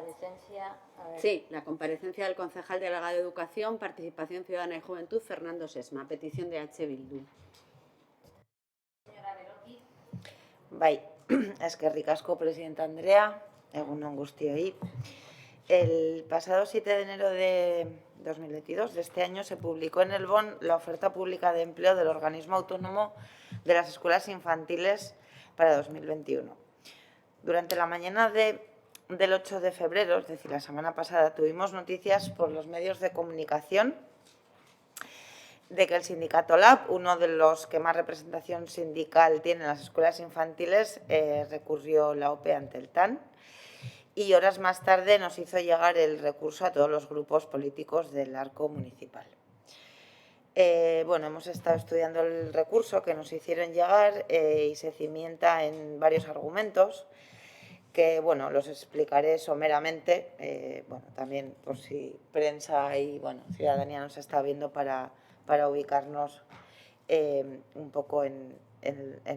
comparecencia. Sí, la comparecencia del concejal delegado de Educación, Participación Ciudadana y Juventud, Fernando Sesma, petición de H. Bildu. Señora Beloki. Bai, eskerrik asko, presidenta Andrea, egun on guztioi. El pasado 7 de enero de 2022, de este año, se publicó en el BON la oferta pública de empleo del organismo autónomo de las escuelas infantiles para 2021. Durante la mañana del 8 de febrero, es decir, la semana pasada, tuvimos noticias por los medios de comunicación de que el sindicato LAB, uno de los que más representación sindical tiene en las escuelas infantiles, recurrió la OPE ante el TAN. Y horas más tarde nos hizo llegar el recurso a todos los grupos políticos del arco municipal. Bueno, hemos estado estudiando el recurso que nos hicieron llegar y se cimienta en varios argumentos que, bueno, los explicaré someramente, bueno, también por si prensa y, bueno, ciudadanía nos está viendo para ubicarnos un poco en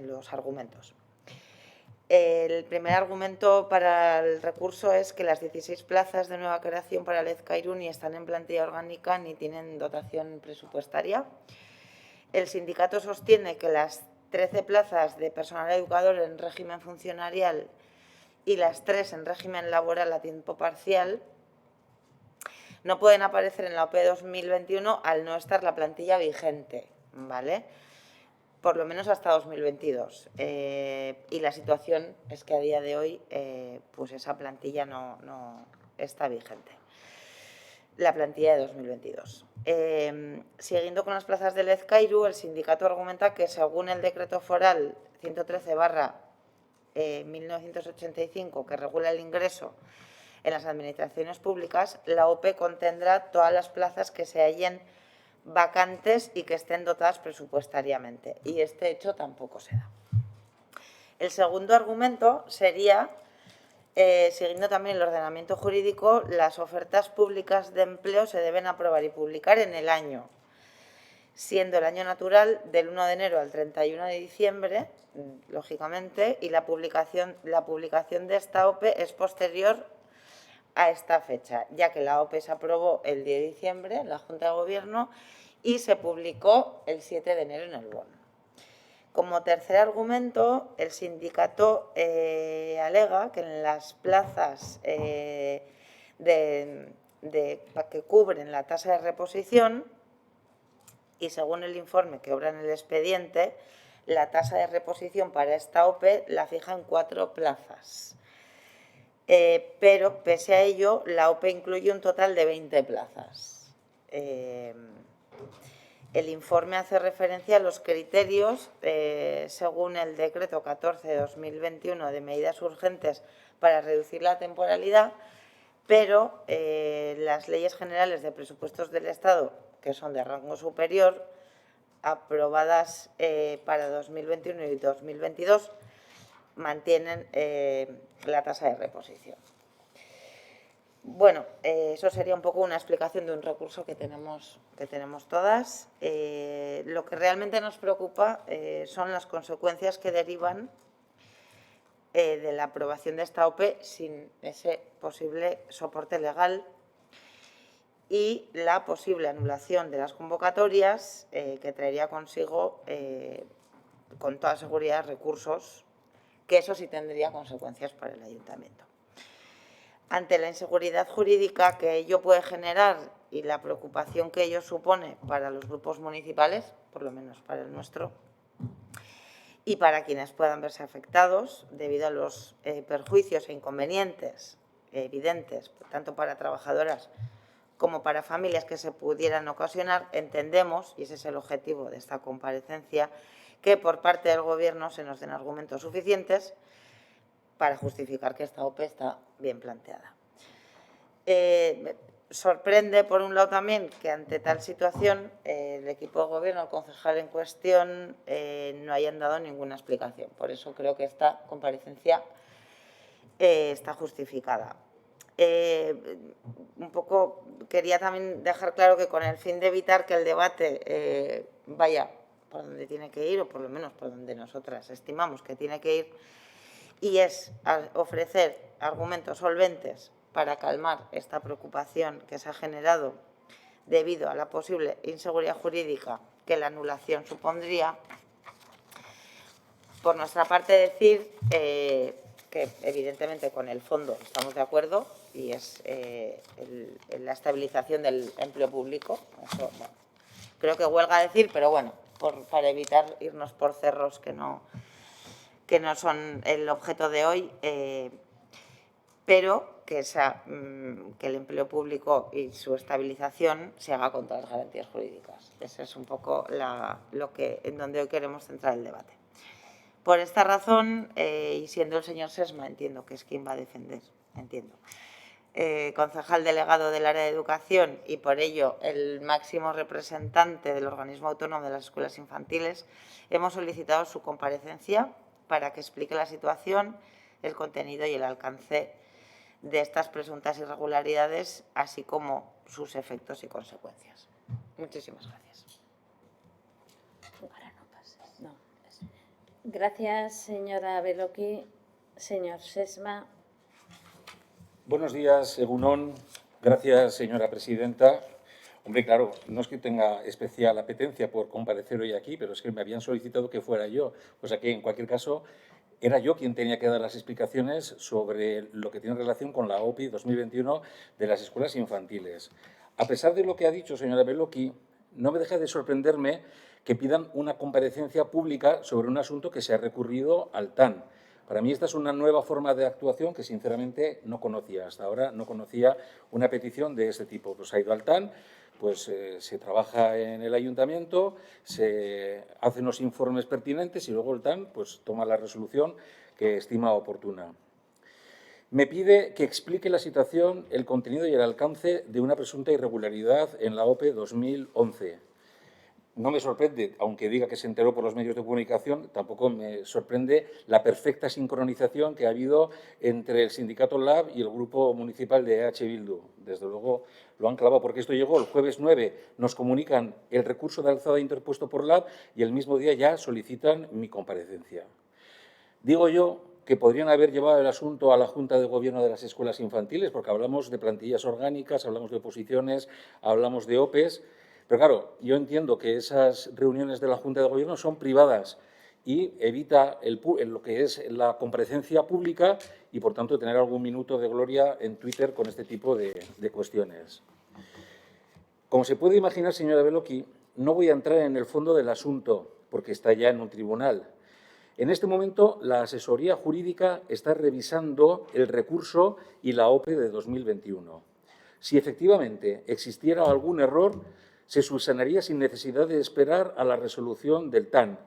los argumentos. El primer argumento para el recurso es que las 16 plazas de nueva creación para Lezcairu ni están en plantilla orgánica ni tienen dotación presupuestaria. El sindicato sostiene que las 13 plazas de personal educador en régimen funcionarial y las 3 en régimen laboral a tiempo parcial no pueden aparecer en la OPE 2021 al no estar la plantilla vigente, ¿vale? Por lo menos hasta 2022. Y la situación es que a día de hoy pues esa plantilla no está vigente. La plantilla de 2022. Siguiendo con las plazas de Lezcairu, el sindicato argumenta que según el decreto foral 113/1985, que regula el ingreso en las administraciones públicas, la OPE contendrá todas las plazas que se hallen vacantes y que estén dotadas presupuestariamente. Y este hecho tampoco se da. El segundo argumento sería, siguiendo también el ordenamiento jurídico, las ofertas públicas de empleo se deben aprobar y publicar en el año, siendo el año natural del 1 de enero al 31 de diciembre, lógicamente, y la publicación de esta OPE es posterior a esta fecha, ya que la OPE se aprobó el 10 de diciembre en la Junta de Gobierno y se publicó el 7 de enero en el BON. Como tercer argumento, el sindicato alega que en las plazas que cubren la tasa de reposición, y según el informe que obra en el expediente, la tasa de reposición para esta OPE la fija en 4 plazas. Pero, pese a ello, la OPE incluye un total de 20 plazas. El informe hace referencia a los criterios, según el decreto 14 de 2021 de medidas urgentes para reducir la temporalidad, pero las leyes generales de presupuestos del Estado, que son de rango superior, aprobadas para 2021 y 2022, mantienen la tasa de reposición. Bueno, eso sería un poco una explicación de un recurso que tenemos todas. Lo que realmente nos preocupa son las consecuencias que derivan de la aprobación de esta OPE sin ese posible soporte legal y la posible anulación de las convocatorias que traería consigo, con toda seguridad, recursos, que eso sí tendría consecuencias para el ayuntamiento. Ante la inseguridad jurídica que ello puede generar y la preocupación que ello supone para los grupos municipales, por lo menos para el nuestro, y para quienes puedan verse afectados debido a los perjuicios e inconvenientes evidentes, tanto para trabajadoras como para familias que se pudieran ocasionar, entendemos, y ese es el objetivo de esta comparecencia, que por parte del Gobierno se nos den argumentos suficientes para justificar que esta OPE está bien planteada. Sorprende, por un lado, también que ante tal situación el equipo de Gobierno, el concejal en cuestión, no hayan dado ninguna explicación. Por eso creo que esta comparecencia está justificada. Un poco quería también dejar claro que con el fin de evitar que el debate vaya por donde tiene que ir, o por lo menos por donde nosotras estimamos que tiene que ir, y es ofrecer argumentos solventes para calmar esta preocupación que se ha generado debido a la posible inseguridad jurídica que la anulación supondría. Por nuestra parte, decir que evidentemente con el fondo estamos de acuerdo y es la estabilización del empleo público. Eso, bueno, creo que huelga decir, pero bueno, para evitar irnos por cerros que no son el objeto de hoy, pero que el empleo público y su estabilización se haga con todas las garantías jurídicas. Ese es un poco en donde hoy queremos centrar el debate. Por esta razón, y siendo el señor Sesma, entiendo que es quien va a defender, concejal delegado del área de educación y por ello el máximo representante del organismo autónomo de las escuelas infantiles, hemos solicitado su comparecencia para que explique la situación, el contenido y el alcance de estas presuntas irregularidades, así como sus efectos y consecuencias. Muchísimas gracias. Gracias, señora Beloki. Señor Sesma. Buenos días, Egunon. Gracias, señora presidenta. Hombre, claro, no es que tenga especial apetencia por comparecer hoy aquí, pero es que me habían solicitado que fuera yo. O sea que, en cualquier caso, era yo quien tenía que dar las explicaciones sobre lo que tiene relación con la OPI 2021 de las escuelas infantiles. A pesar de lo que ha dicho señora Beloki, no me deja de sorprenderme que pidan una comparecencia pública sobre un asunto que se ha recurrido al TAN. Para mí esta es una nueva forma de actuación que sinceramente no conocía. Hasta ahora no conocía una petición de este tipo. Pues ha ido al TAN, pues se trabaja en el ayuntamiento, se hacen los informes pertinentes y luego el TAN pues toma la resolución que estima oportuna. Me pide que explique la situación, el contenido y el alcance de una presunta irregularidad en la OPE 2011. No me sorprende, aunque diga que se enteró por los medios de comunicación, tampoco me sorprende la perfecta sincronización que ha habido entre el sindicato LAB y el grupo municipal de EH Bildu. Desde luego lo han clavado, porque esto llegó el jueves 9, nos comunican el recurso de alzada interpuesto por LAB y el mismo día ya solicitan mi comparecencia. Digo yo que podrían haber llevado el asunto a la Junta de Gobierno de las Escuelas Infantiles, porque hablamos de plantillas orgánicas, hablamos de oposiciones, hablamos de OPEs. Pero claro, yo entiendo que esas reuniones de la Junta de Gobierno son privadas y evita lo que es la comparecencia pública y, por tanto, tener algún minuto de gloria en Twitter con este tipo de cuestiones. Como se puede imaginar, señora Beloki, no voy a entrar en el fondo del asunto porque está ya en un tribunal. En este momento, la asesoría jurídica está revisando el recurso y la OPE de 2021. Si efectivamente existiera algún error, se subsanaría sin necesidad de esperar a la resolución del TAN.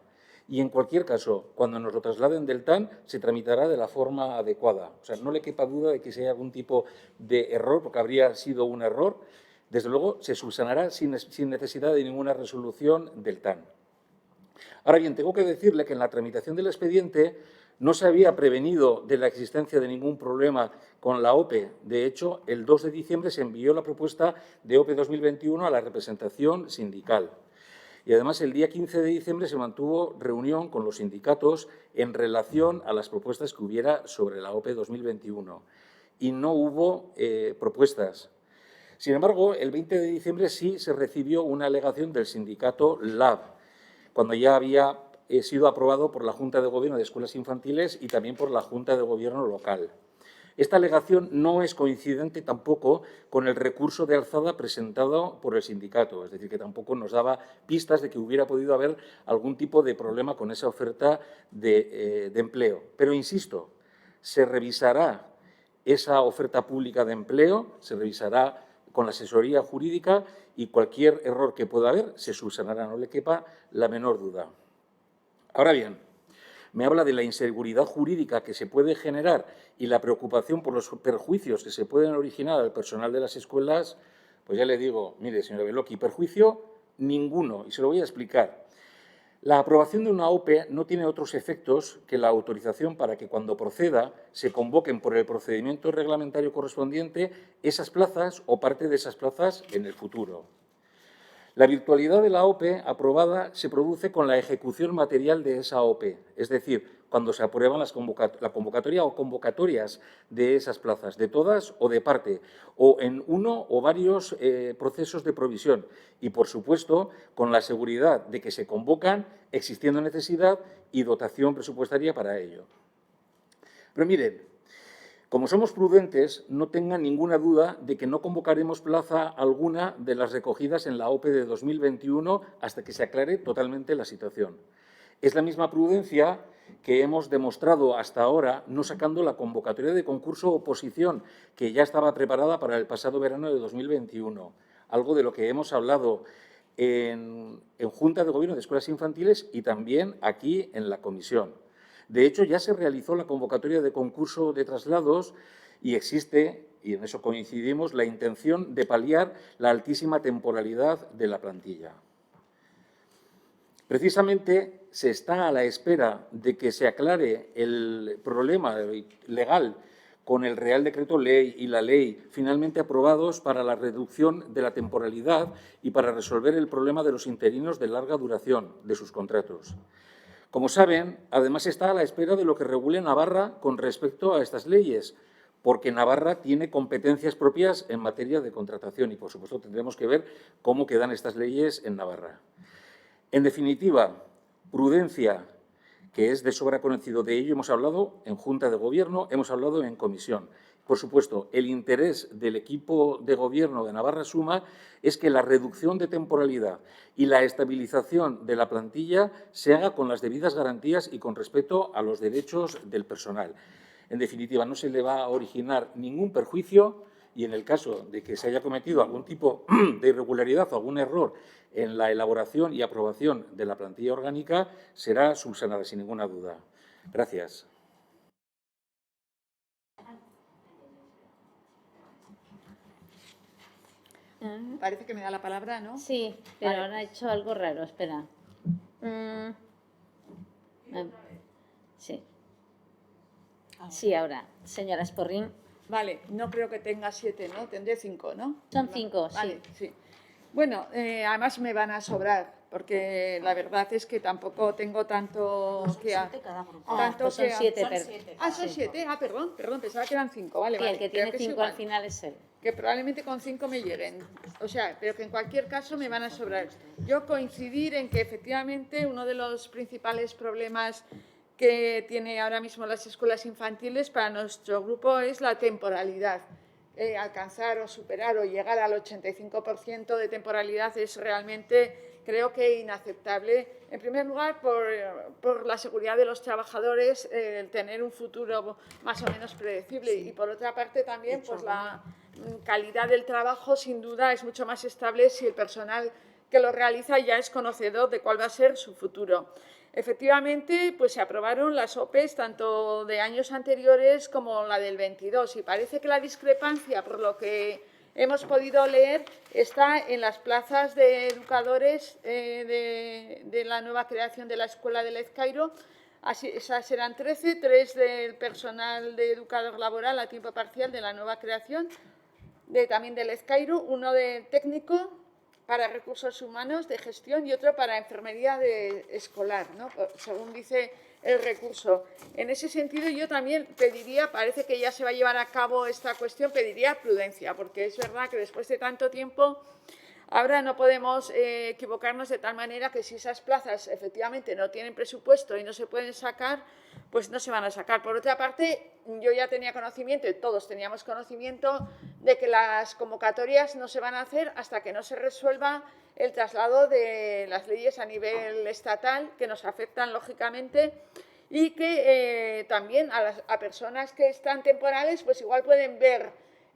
Y, en cualquier caso, cuando nos lo trasladen del TAN, se tramitará de la forma adecuada. O sea, no le quepa duda de que si hay algún tipo de error, porque habría sido un error, desde luego se subsanará sin necesidad de ninguna resolución del TAN. Ahora bien, tengo que decirle que en la tramitación del expediente no se había prevenido de la existencia de ningún problema con la OPE. De hecho, el 2 de diciembre se envió la propuesta de OPE 2021 a la representación sindical. Y además, el día 15 de diciembre se mantuvo reunión con los sindicatos en relación a las propuestas que hubiera sobre la OPE 2021. Y no hubo propuestas. Sin embargo, el 20 de diciembre sí se recibió una alegación del sindicato LAB, cuando ya había sido aprobado por la Junta de Gobierno de Escuelas Infantiles y también por la Junta de Gobierno local. Esta alegación no es coincidente tampoco con el recurso de alzada presentado por el sindicato, es decir, que tampoco nos daba pistas de que hubiera podido haber algún tipo de problema con esa oferta de empleo. Pero, insisto, se revisará esa oferta pública de empleo, se revisará con la asesoría jurídica y cualquier error que pueda haber se subsanará, no le quepa la menor duda. Ahora bien, me habla de la inseguridad jurídica que se puede generar y la preocupación por los perjuicios que se pueden originar al personal de las escuelas. Pues ya le digo, mire, señora Beloki, perjuicio ninguno, y se lo voy a explicar. La aprobación de una OPE no tiene otros efectos que la autorización para que, cuando proceda, se convoquen por el procedimiento reglamentario correspondiente esas plazas o parte de esas plazas en el futuro. La virtualidad de la OPE aprobada se produce con la ejecución material de esa OPE, es decir, cuando se aprueban la convocatoria o convocatorias de esas plazas, de todas o de parte, o en uno o varios procesos de provisión y, por supuesto, con la seguridad de que se convocan existiendo necesidad y dotación presupuestaria para ello. Pero miren, como somos prudentes, no tengan ninguna duda de que no convocaremos plaza alguna de las recogidas en la OPE de 2021 hasta que se aclare totalmente la situación. Es la misma prudencia que hemos demostrado hasta ahora no sacando la convocatoria de concurso oposición que ya estaba preparada para el pasado verano de 2021, algo de lo que hemos hablado en Junta de Gobierno de Escuelas Infantiles y también aquí en la comisión. De hecho, ya se realizó la convocatoria de concurso de traslados y existe, y en eso coincidimos, la intención de paliar la altísima temporalidad de la plantilla. Precisamente se está a la espera de que se aclare el problema legal con el Real Decreto Ley y la ley finalmente aprobados para la reducción de la temporalidad y para resolver el problema de los interinos de larga duración de sus contratos. Como saben, además está a la espera de lo que regule Navarra con respecto a estas leyes, porque Navarra tiene competencias propias en materia de contratación y, por supuesto, tendremos que ver cómo quedan estas leyes en Navarra. En definitiva, prudencia, que es de sobra conocido. De ello hemos hablado en Junta de Gobierno, hemos hablado en comisión. Por supuesto, el interés del equipo de Gobierno de Navarra Suma es que la reducción de temporalidad y la estabilización de la plantilla se haga con las debidas garantías y con respeto a los derechos del personal. En definitiva, no se le va a originar ningún perjuicio y en el caso de que se haya cometido algún tipo de irregularidad o algún error en la elaboración y aprobación de la plantilla orgánica, será subsanada sin ninguna duda. Gracias. Parece que me da la palabra, ¿no? Sí, pero ahora ha hecho algo raro, espera. Sí. Sí, ahora. Señora Esporrín. Vale, no creo que tenga 7, ¿no? Tendré 5, ¿no? Son 5, Vale, sí. sí. Bueno, además me van a sobrar, porque la verdad es que tampoco tengo tanto que... Pues son 7. Son 7. Perdón, pensaba que eran 5. Vale, Sí, vale. el que Creo tiene es 5 igual. al final es él. Que probablemente con 5 me lleguen. O sea, pero que en cualquier caso me van a sobrar. Yo coincidir en que efectivamente uno de los principales problemas que tiene ahora mismo las escuelas infantiles para nuestro grupo es la temporalidad. Alcanzar o superar o llegar al 85% de temporalidad es realmente, creo que, inaceptable. En primer lugar, por la seguridad de los trabajadores, el tener un futuro más o menos predecible. Y por otra parte también, pues la calidad del trabajo, sin duda, es mucho más estable si el personal que lo realiza ya es conocedor de cuál va a ser su futuro. Efectivamente, pues se aprobaron las OPEs tanto de años anteriores como la del 22 y parece que la discrepancia, por lo que hemos podido leer, está en las plazas de educadores de la nueva creación de la Escuela de Lezcairo. Así, esas serán 13, 3 del personal de educador laboral a tiempo parcial de la nueva creación, también de Lezcairo, uno de técnico para recursos humanos de gestión y otro para enfermería escolar, ¿no? Según dice el recurso. En ese sentido yo también pediría, parece que ya se va a llevar a cabo esta cuestión, pediría prudencia, porque es verdad que después de tanto tiempo ahora no podemos equivocarnos de tal manera que si esas plazas efectivamente no tienen presupuesto y no se pueden sacar, pues no se van a sacar. Por otra parte, yo ya tenía conocimiento, y todos teníamos conocimiento, de que las convocatorias no se van a hacer hasta que no se resuelva el traslado de las leyes a nivel estatal, que nos afectan lógicamente, y que también a personas que están temporales, pues igual pueden ver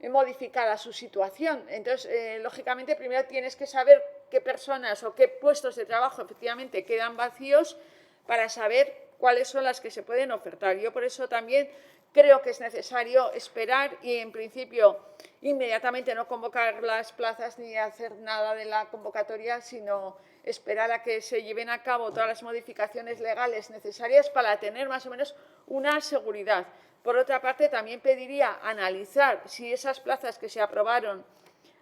modificada su situación. Entonces, lógicamente, primero tienes que saber qué personas o qué puestos de trabajo efectivamente quedan vacíos para saber cuáles son las que se pueden ofertar. Yo por eso también creo que es necesario esperar y, en principio, inmediatamente no convocar las plazas ni hacer nada de la convocatoria, sino esperar a que se lleven a cabo todas las modificaciones legales necesarias para tener más o menos una seguridad. Por otra parte, también pediría analizar si esas plazas que se aprobaron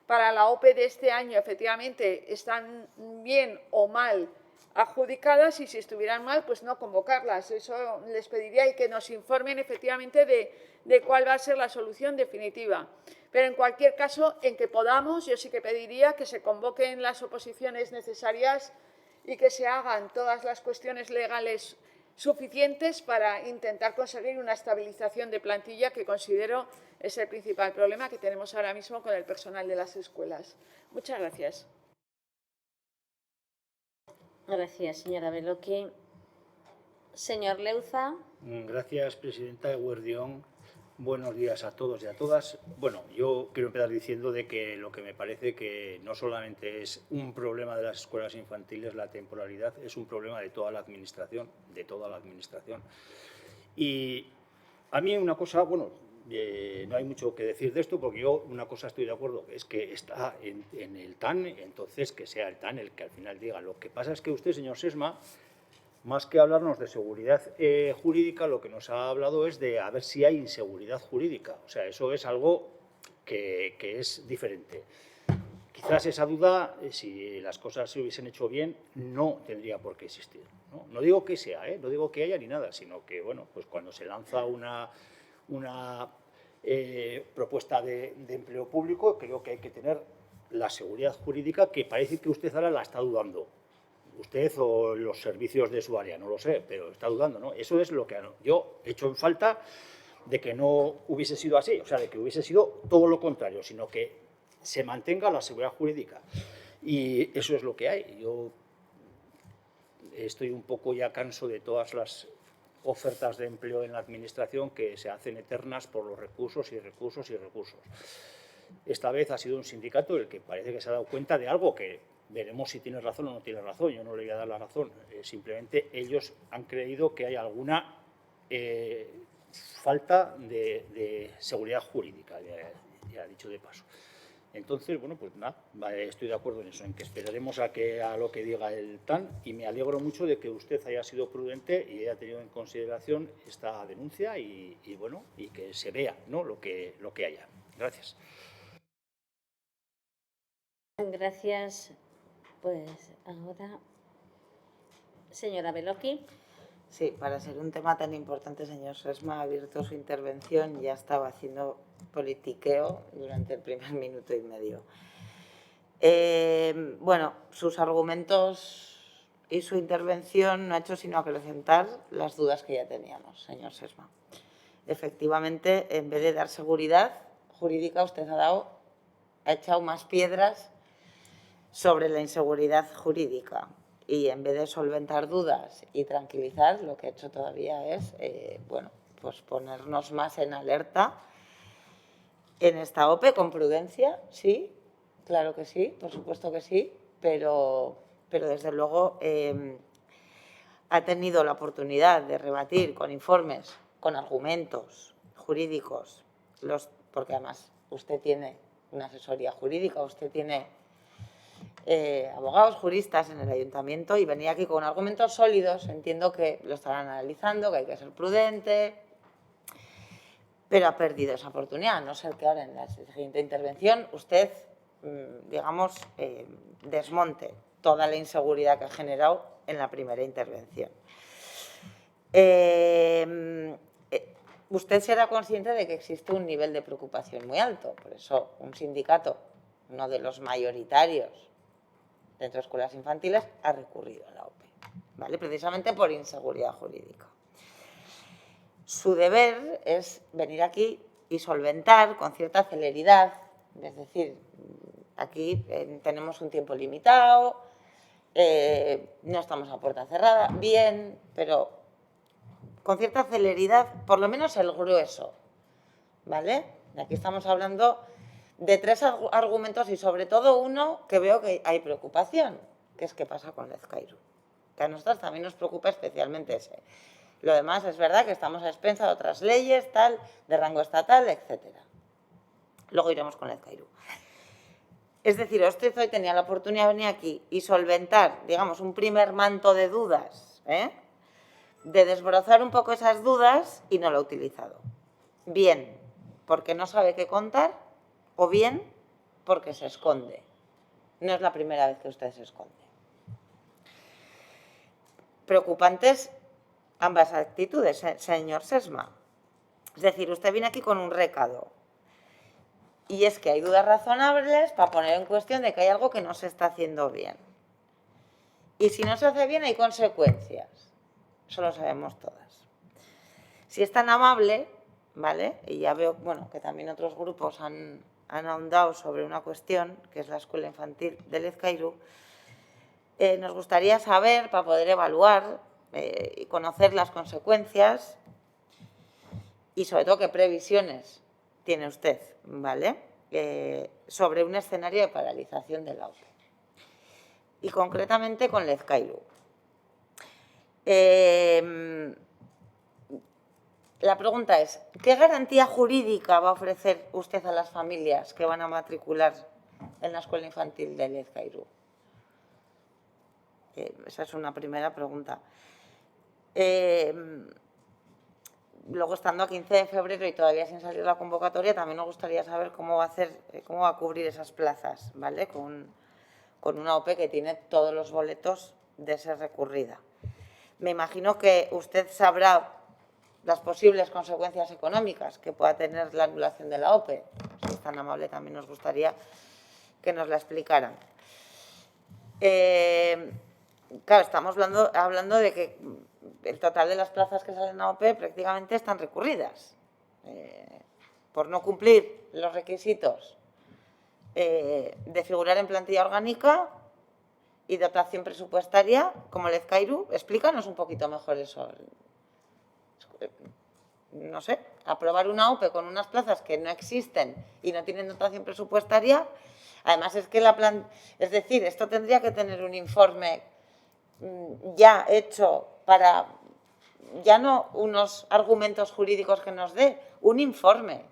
para la OPE de este año efectivamente están bien o mal adjudicadas y si estuvieran mal, pues no convocarlas. Eso les pediría y que nos informen efectivamente de cuál va a ser la solución definitiva. Pero en cualquier caso, en que podamos, yo sí que pediría que se convoquen las oposiciones necesarias y que se hagan todas las cuestiones legales suficientes para intentar conseguir una estabilización de plantilla que considero es el principal problema que tenemos ahora mismo con el personal de las escuelas. Muchas gracias. Gracias, señora Beloki. Señor Leuza. Gracias, presidenta Eguerdión. Buenos días a todos y a todas. Bueno, yo quiero empezar diciendo de que lo que me parece que no solamente es un problema de las escuelas infantiles la temporalidad, es un problema de toda la administración, Y a mí una cosa, bueno, no hay mucho que decir de esto, porque yo una cosa estoy de acuerdo, es que está en el TAN, entonces que sea el TAN el que al final diga. Lo que pasa es que usted, señor Sesma, más que hablarnos de seguridad jurídica, lo que nos ha hablado es de a ver si hay inseguridad jurídica. O sea, eso es algo que es diferente. Quizás esa duda, si las cosas se hubiesen hecho bien, no tendría por qué existir. No digo que sea, no digo que haya ni nada, sino que, bueno, pues cuando se lanza una propuesta de empleo público, creo que hay que tener la seguridad jurídica que parece que usted ahora la está dudando. Usted o los servicios de su área, no lo sé, pero está dudando, ¿no? Eso es lo que yo he hecho en falta de que no hubiese sido así, o sea, de que hubiese sido todo lo contrario, sino que se mantenga la seguridad jurídica. Y eso es lo que hay. Yo estoy un poco ya canso de todas las ofertas de empleo en la administración que se hacen eternas por los recursos y recursos y recursos. Esta vez ha sido un sindicato el que parece que se ha dado cuenta de algo que veremos si tiene razón o no tiene razón. Yo no le voy a dar la razón. Simplemente ellos han creído que hay alguna falta de seguridad jurídica, ya dicho de paso. Entonces, bueno, pues nada, estoy de acuerdo en eso, en que esperaremos a lo que diga el TAN, y me alegro mucho de que usted haya sido prudente y haya tenido en consideración esta denuncia y bueno, y que se vea, ¿no?, lo que haya. Gracias. Gracias. Pues ahora, señora Beloki. Sí, para ser un tema tan importante, señor Sesma ha abierto su intervención, ya estaba haciendo politiqueo durante el primer minuto y medio. Bueno, sus argumentos y su intervención no ha hecho sino acrecentar las dudas que ya teníamos, señor Sesma. Efectivamente, en vez de dar seguridad jurídica, usted ha echado más piedras sobre la inseguridad jurídica. Y en vez de solventar dudas y tranquilizar, lo que ha hecho todavía es, bueno, pues ponernos más en alerta en esta OPE, con prudencia, sí, claro que sí, por supuesto que sí, pero desde luego ha tenido la oportunidad de rebatir con informes, con argumentos jurídicos, porque además usted tiene una asesoría jurídica, usted tiene abogados juristas en el ayuntamiento, y venía aquí con argumentos sólidos. Entiendo que lo estarán analizando, que hay que ser prudente, pero ha perdido esa oportunidad, a no ser que ahora en la siguiente intervención usted, digamos, desmonte toda la inseguridad que ha generado en la primera intervención. Usted será consciente de que existe un nivel de preocupación muy alto, por eso un sindicato, uno de los mayoritarios dentro de escuelas infantiles, ha recurrido a la OPE, ¿vale?, precisamente por inseguridad jurídica. Su deber es venir aquí y solventar con cierta celeridad, es decir, aquí tenemos un tiempo limitado, no estamos a puerta cerrada, bien, pero con cierta celeridad, por lo menos el grueso, ¿vale? Aquí estamos hablando de 3 argumentos y sobre todo uno que veo que hay preocupación, que es qué pasa con Lezcairu. Que a nosotros también nos preocupa especialmente ese. Lo demás es verdad que estamos a expensas de otras leyes, tal, de rango estatal, etcétera. Luego iremos con Lezcairu. Es decir, usted hoy tenía la oportunidad de venir aquí y solventar, digamos, un primer manto de dudas, de desbrozar un poco esas dudas, y no lo ha utilizado. Bien, porque no sabe qué contar, o bien porque se esconde. No es la primera vez que usted se esconde. preocupantes ambas actitudes, señor Sesma. Es decir, usted viene aquí con un recado. Y es que hay dudas razonables para poner en cuestión de que hay algo que no se está haciendo bien. Y si no se hace bien hay consecuencias. Eso lo sabemos todas. Si es tan amable, ¿vale? Y ya veo, bueno, que también otros grupos han ahondado sobre una cuestión, que es la escuela infantil de Lezcairu, nos gustaría saber, para poder evaluar y conocer las consecuencias y sobre todo qué previsiones tiene usted, ¿vale? Sobre un escenario de paralización de la OPE. Y concretamente con Lezcairu. La pregunta es, ¿qué garantía jurídica va a ofrecer usted a las familias que van a matricular en la escuela infantil de Lezcairu? Esa es una primera pregunta. Luego, estando a 15 de febrero y todavía sin salir la convocatoria, también nos gustaría saber cómo va a cubrir esas plazas, ¿vale? Con una OPE que tiene todos los boletos de ser recurrida. Me imagino que usted sabrá las posibles consecuencias económicas que pueda tener la anulación de la OPE. Si es tan amable, también nos gustaría que nos la explicaran. Claro, estamos hablando de que el total de las plazas que salen a OPE prácticamente están recurridas por no cumplir los requisitos de figurar en plantilla orgánica y dotación presupuestaria como Lezcairu. Explícanos un poquito mejor eso. No sé, aprobar una OPE con unas plazas que no existen y no tienen dotación presupuestaria. Además es que es decir, esto tendría que tener un informe ya hecho para, ya no unos argumentos jurídicos que nos dé, un informe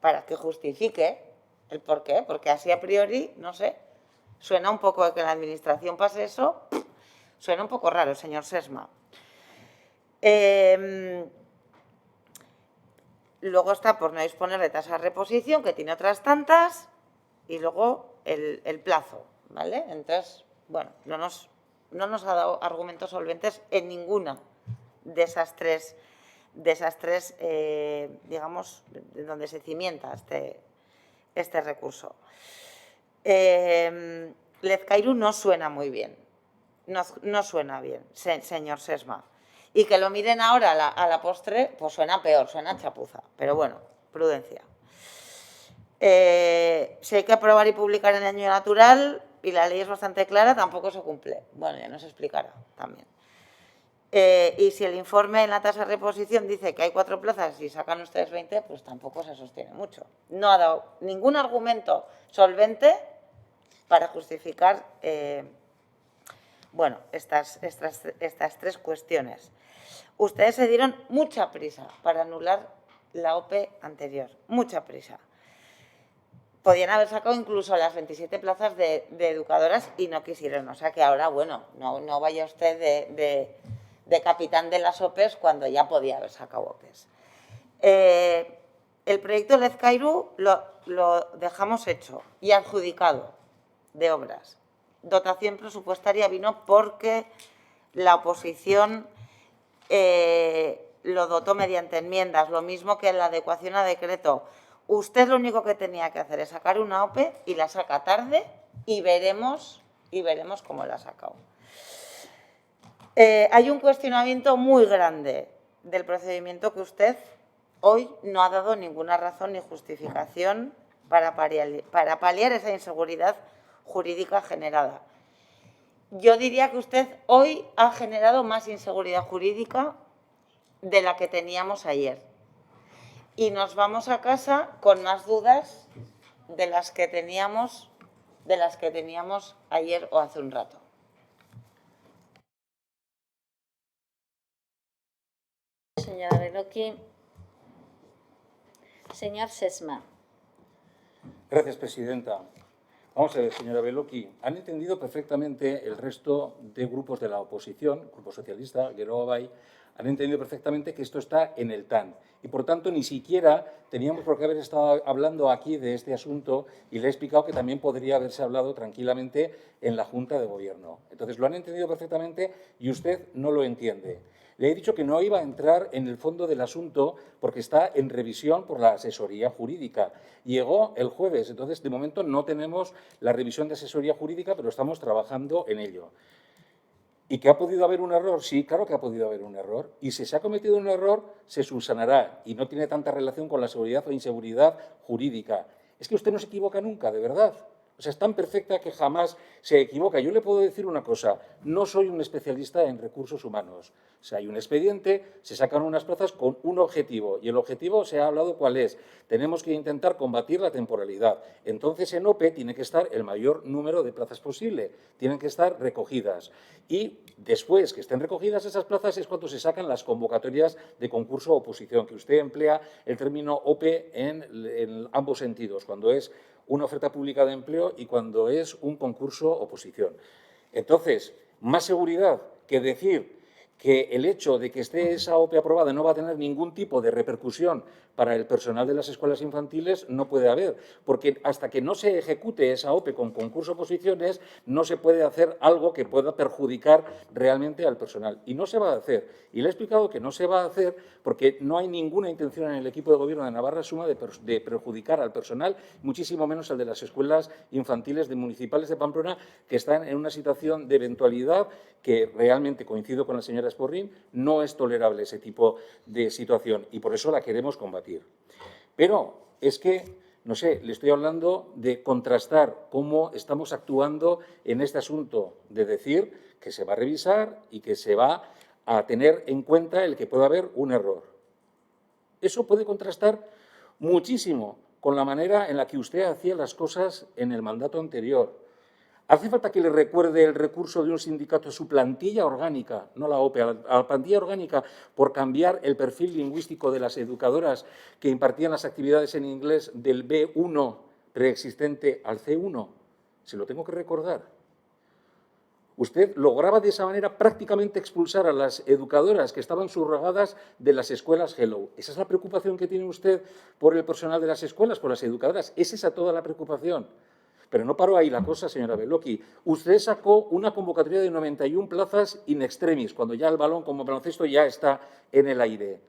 para que justifique el por qué, porque así a priori, no sé, suena un poco de que en la administración pase eso, suena un poco raro, señor Sesma. Luego está por no disponer de tasa de reposición, que tiene otras tantas, y luego el plazo, ¿vale? Entonces, bueno, no nos ha dado argumentos solventes en ninguna de esas tres, digamos, de donde se cimienta este recurso. Lezcairu no suena muy bien, no suena bien, señor Sesma. Y que lo miren ahora a la postre, pues suena peor, suena chapuza. Pero bueno, prudencia. Si hay que aprobar y publicar en año natural, y la ley es bastante clara, tampoco se cumple. Bueno, ya nos explicará también. Y si el informe en la tasa de reposición dice que hay 4 plazas y sacan ustedes 20, pues tampoco se sostiene mucho. No ha dado ningún argumento solvente para justificar bueno, estas 3 cuestiones. Ustedes se dieron mucha prisa para anular la OPE anterior, mucha prisa. Podían haber sacado incluso las 27 plazas de educadoras y no quisieron. O sea que ahora, bueno, no vaya usted de capitán de las OPEs cuando ya podía haber sacado OPEs. El proyecto Lezcairu lo dejamos hecho y adjudicado de obras. Dotación presupuestaria vino porque la oposición lo dotó mediante enmiendas, lo mismo que la adecuación a decreto. Usted lo único que tenía que hacer es sacar una OPE y la saca tarde y veremos cómo la ha sacado. Hay un cuestionamiento muy grande del procedimiento que usted hoy no ha dado ninguna razón ni justificación para paliar esa inseguridad jurídica generada. Yo diría que usted hoy ha generado más inseguridad jurídica de la que teníamos ayer. Y nos vamos a casa con más dudas de las que teníamos ayer o hace un rato. Señora Bellocchi. Señor Sesma. Gracias, presidenta. Vamos a ver, señora Beloki, han entendido perfectamente el resto de grupos de la oposición, Grupo Socialista, Geroa Bai, han entendido perfectamente que esto está en el TAN. Y, por tanto, ni siquiera teníamos por qué haber estado hablando aquí de este asunto y le he explicado que también podría haberse hablado tranquilamente en la Junta de Gobierno. Entonces, lo han entendido perfectamente y usted no lo entiende. Le he dicho que no iba a entrar en el fondo del asunto porque está en revisión por la asesoría jurídica. Llegó el jueves, entonces, de momento no tenemos la revisión de asesoría jurídica, pero estamos trabajando en ello. ¿Y que ha podido haber un error? Sí, claro que ha podido haber un error. Y si se ha cometido un error, se subsanará y no tiene tanta relación con la seguridad o inseguridad jurídica. Es que usted no se equivoca nunca, de verdad. O sea, es tan perfecta que jamás se equivoca. Yo le puedo decir una cosa, no soy un especialista en recursos humanos. O sea, hay un expediente, se sacan unas plazas con un objetivo y el objetivo se ha hablado cuál es. Tenemos que intentar combatir la temporalidad. Entonces, en OPE tiene que estar el mayor número de plazas posible, tienen que estar recogidas. Y después que estén recogidas esas plazas es cuando se sacan las convocatorias de concurso o oposición, que usted emplea el término OPE en ambos sentidos, cuando es una oferta pública de empleo y cuando es un concurso oposición. Entonces, más seguridad que decir que el hecho de que esté esa OPE aprobada no va a tener ningún tipo de repercusión para el personal de las escuelas infantiles no puede haber, porque hasta que no se ejecute esa OPE con concurso oposiciones no se puede hacer algo que pueda perjudicar realmente al personal. Y no se va a hacer. Y le he explicado que no se va a hacer porque no hay ninguna intención en el equipo de gobierno de Navarra Suma de perjudicar al personal, muchísimo menos al de las escuelas infantiles municipales de Pamplona, que están en una situación de eventualidad que realmente, coincido con la señora Esporrín, no es tolerable ese tipo de situación y por eso la queremos combatir. Pero es que, no sé, le estoy hablando de contrastar cómo estamos actuando en este asunto, de decir que se va a revisar y que se va a tener en cuenta el que pueda haber un error. Eso puede contrastar muchísimo con la manera en la que usted hacía las cosas en el mandato anterior. ¿Hace falta que le recuerde el recurso de un sindicato a su plantilla orgánica, no la OPE, a la plantilla orgánica por cambiar el perfil lingüístico de las educadoras que impartían las actividades en inglés del B1 preexistente al C1? Se lo tengo que recordar. Usted lograba de esa manera prácticamente expulsar a las educadoras que estaban subrogadas de las escuelas Hello. ¿Esa es la preocupación que tiene usted por el personal de las escuelas, por las educadoras? ¿Es esa toda la preocupación? Pero no paró ahí la cosa, señora Beloki. Usted sacó una convocatoria de 91 plazas in extremis, cuando ya el balón como baloncesto ya está en el aire.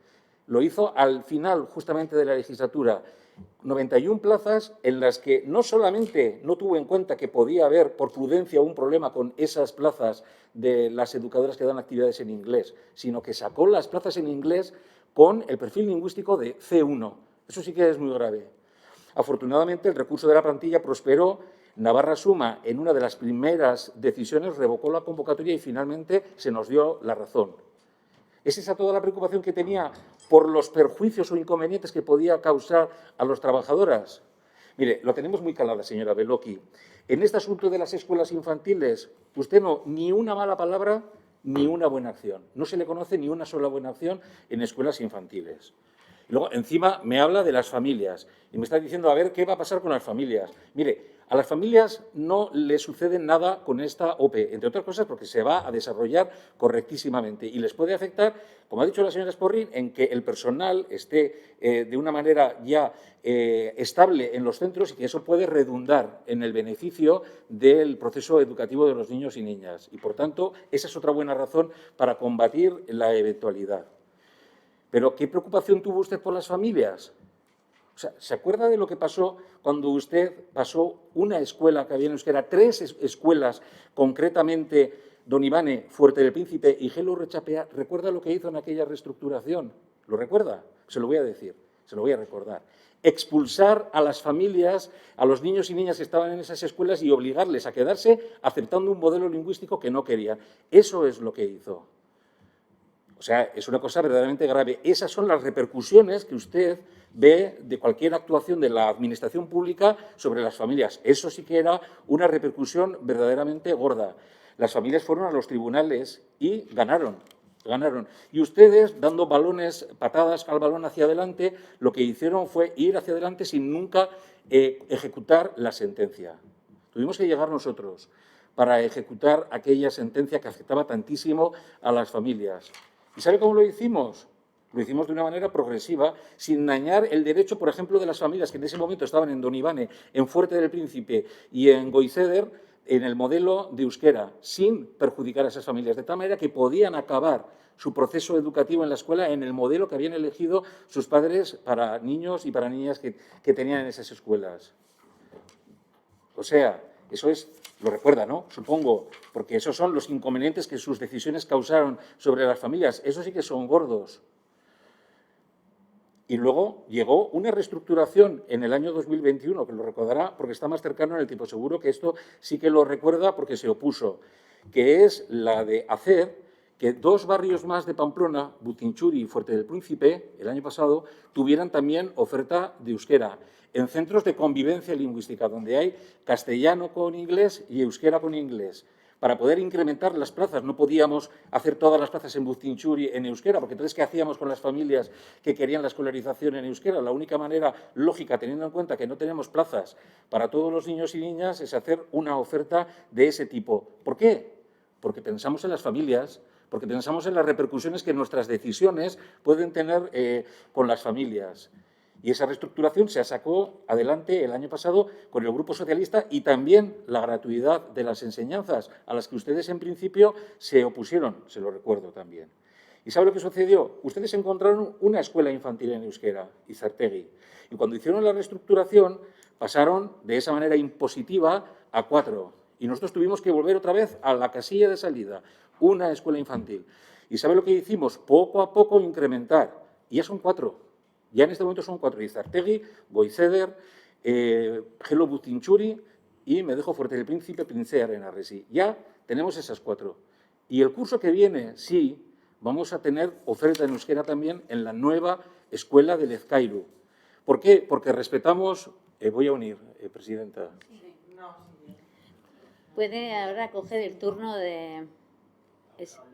Lo hizo al final, justamente, de la legislatura. 91 plazas en las que no solamente no tuvo en cuenta que podía haber, por prudencia, un problema con esas plazas de las educadoras que dan actividades en inglés, sino que sacó las plazas en inglés con el perfil lingüístico de C1. Eso sí que es muy grave. Afortunadamente, el recurso de la plantilla prosperó. Navarra Suma, en una de las primeras decisiones, revocó la convocatoria y finalmente se nos dio la razón. ¿Es esa toda la preocupación que tenía por los perjuicios o inconvenientes que podía causar a las trabajadoras? Mire, lo tenemos muy calada, señora Beloki. En este asunto de las escuelas infantiles, usted no, ni una mala palabra ni una buena acción. No se le conoce ni una sola buena acción en escuelas infantiles. Y luego, encima, me habla de las familias y me está diciendo, a ver, ¿qué va a pasar con las familias? Mire, a las familias no le sucede nada con esta OPE, entre otras cosas porque se va a desarrollar correctísimamente y les puede afectar, como ha dicho la señora Esporrín, en que el personal esté de una manera ya estable en los centros y que eso puede redundar en el beneficio del proceso educativo de los niños y niñas. Y, por tanto, esa es otra buena razón para combatir la eventualidad. Pero, ¿qué preocupación tuvo usted por las familias? O sea, ¿se acuerda de lo que pasó cuando usted pasó una escuela que había en euskera, 3 escuelas, concretamente Don Ivane, Fuerte del Príncipe y Gelo Rechapea? ¿Recuerda lo que hizo en aquella reestructuración? ¿Lo recuerda? Se lo voy a decir, se lo voy a recordar. Expulsar a las familias, a los niños y niñas que estaban en esas escuelas y obligarles a quedarse aceptando un modelo lingüístico que no querían. Eso es lo que hizo. O sea, es una cosa verdaderamente grave. Esas son las repercusiones que usted ve de cualquier actuación de la administración pública sobre las familias. Eso sí que era una repercusión verdaderamente gorda. Las familias fueron a los tribunales y ganaron. Y ustedes, dando balones, patadas al balón hacia adelante, lo que hicieron fue ir hacia adelante sin nunca ejecutar la sentencia. Tuvimos que llegar nosotros para ejecutar aquella sentencia que afectaba tantísimo a las familias. ¿Y sabe cómo lo hicimos? Lo hicimos de una manera progresiva, sin dañar el derecho, por ejemplo, de las familias que en ese momento estaban en Don Ivane, en Fuerte del Príncipe y en Goizeder, en el modelo de euskera, sin perjudicar a esas familias, de tal manera que podían acabar su proceso educativo en la escuela en el modelo que habían elegido sus padres para niños y para niñas que tenían en esas escuelas. O sea, eso es, lo recuerda, ¿no? Supongo, porque esos son los inconvenientes que sus decisiones causaron sobre las familias. Eso sí que son gordos. Y luego llegó una reestructuración en el año 2021, que lo recordará porque está más cercano en el tiempo. Seguro que esto sí que lo recuerda porque se opuso, que es la de hacer que 2 barrios más de Pamplona, Butinchuri y Fuerte del Príncipe, el año pasado, tuvieran también oferta de euskera en centros de convivencia lingüística, donde hay castellano con inglés y euskera con inglés. Para poder incrementar las plazas, no podíamos hacer todas las plazas en Butinchuri en euskera, porque entonces, ¿qué hacíamos con las familias que querían la escolarización en euskera? La única manera lógica, teniendo en cuenta que no tenemos plazas para todos los niños y niñas, es hacer una oferta de ese tipo. ¿Por qué? Porque pensamos en las familias, porque pensamos en las repercusiones que nuestras decisiones pueden tener con las familias. Y esa reestructuración se sacó adelante el año pasado con el Grupo Socialista y también la gratuidad de las enseñanzas, a las que ustedes en principio se opusieron, se lo recuerdo también. ¿Y sabe lo que sucedió? Ustedes encontraron una escuela infantil en euskera, Izartegui, y cuando hicieron la reestructuración pasaron de esa manera impositiva a 4. Y nosotros tuvimos que volver otra vez a la casilla de salida, una escuela infantil. ¿Y sabe lo que hicimos? Poco a poco incrementar. Y ya son 4. Ya en este momento son 4. Izartegui, Goizeder, Gelo Butinchuri y me dejo Fuerte del Príncipe, Princea Arenarresi. Ya tenemos esas 4. Y el curso que viene, sí, vamos a tener oferta en euskera también en la nueva escuela de Lezcairu. ¿Por qué? Porque respetamos... voy a unir, presidenta. Puede ahora coger el turno de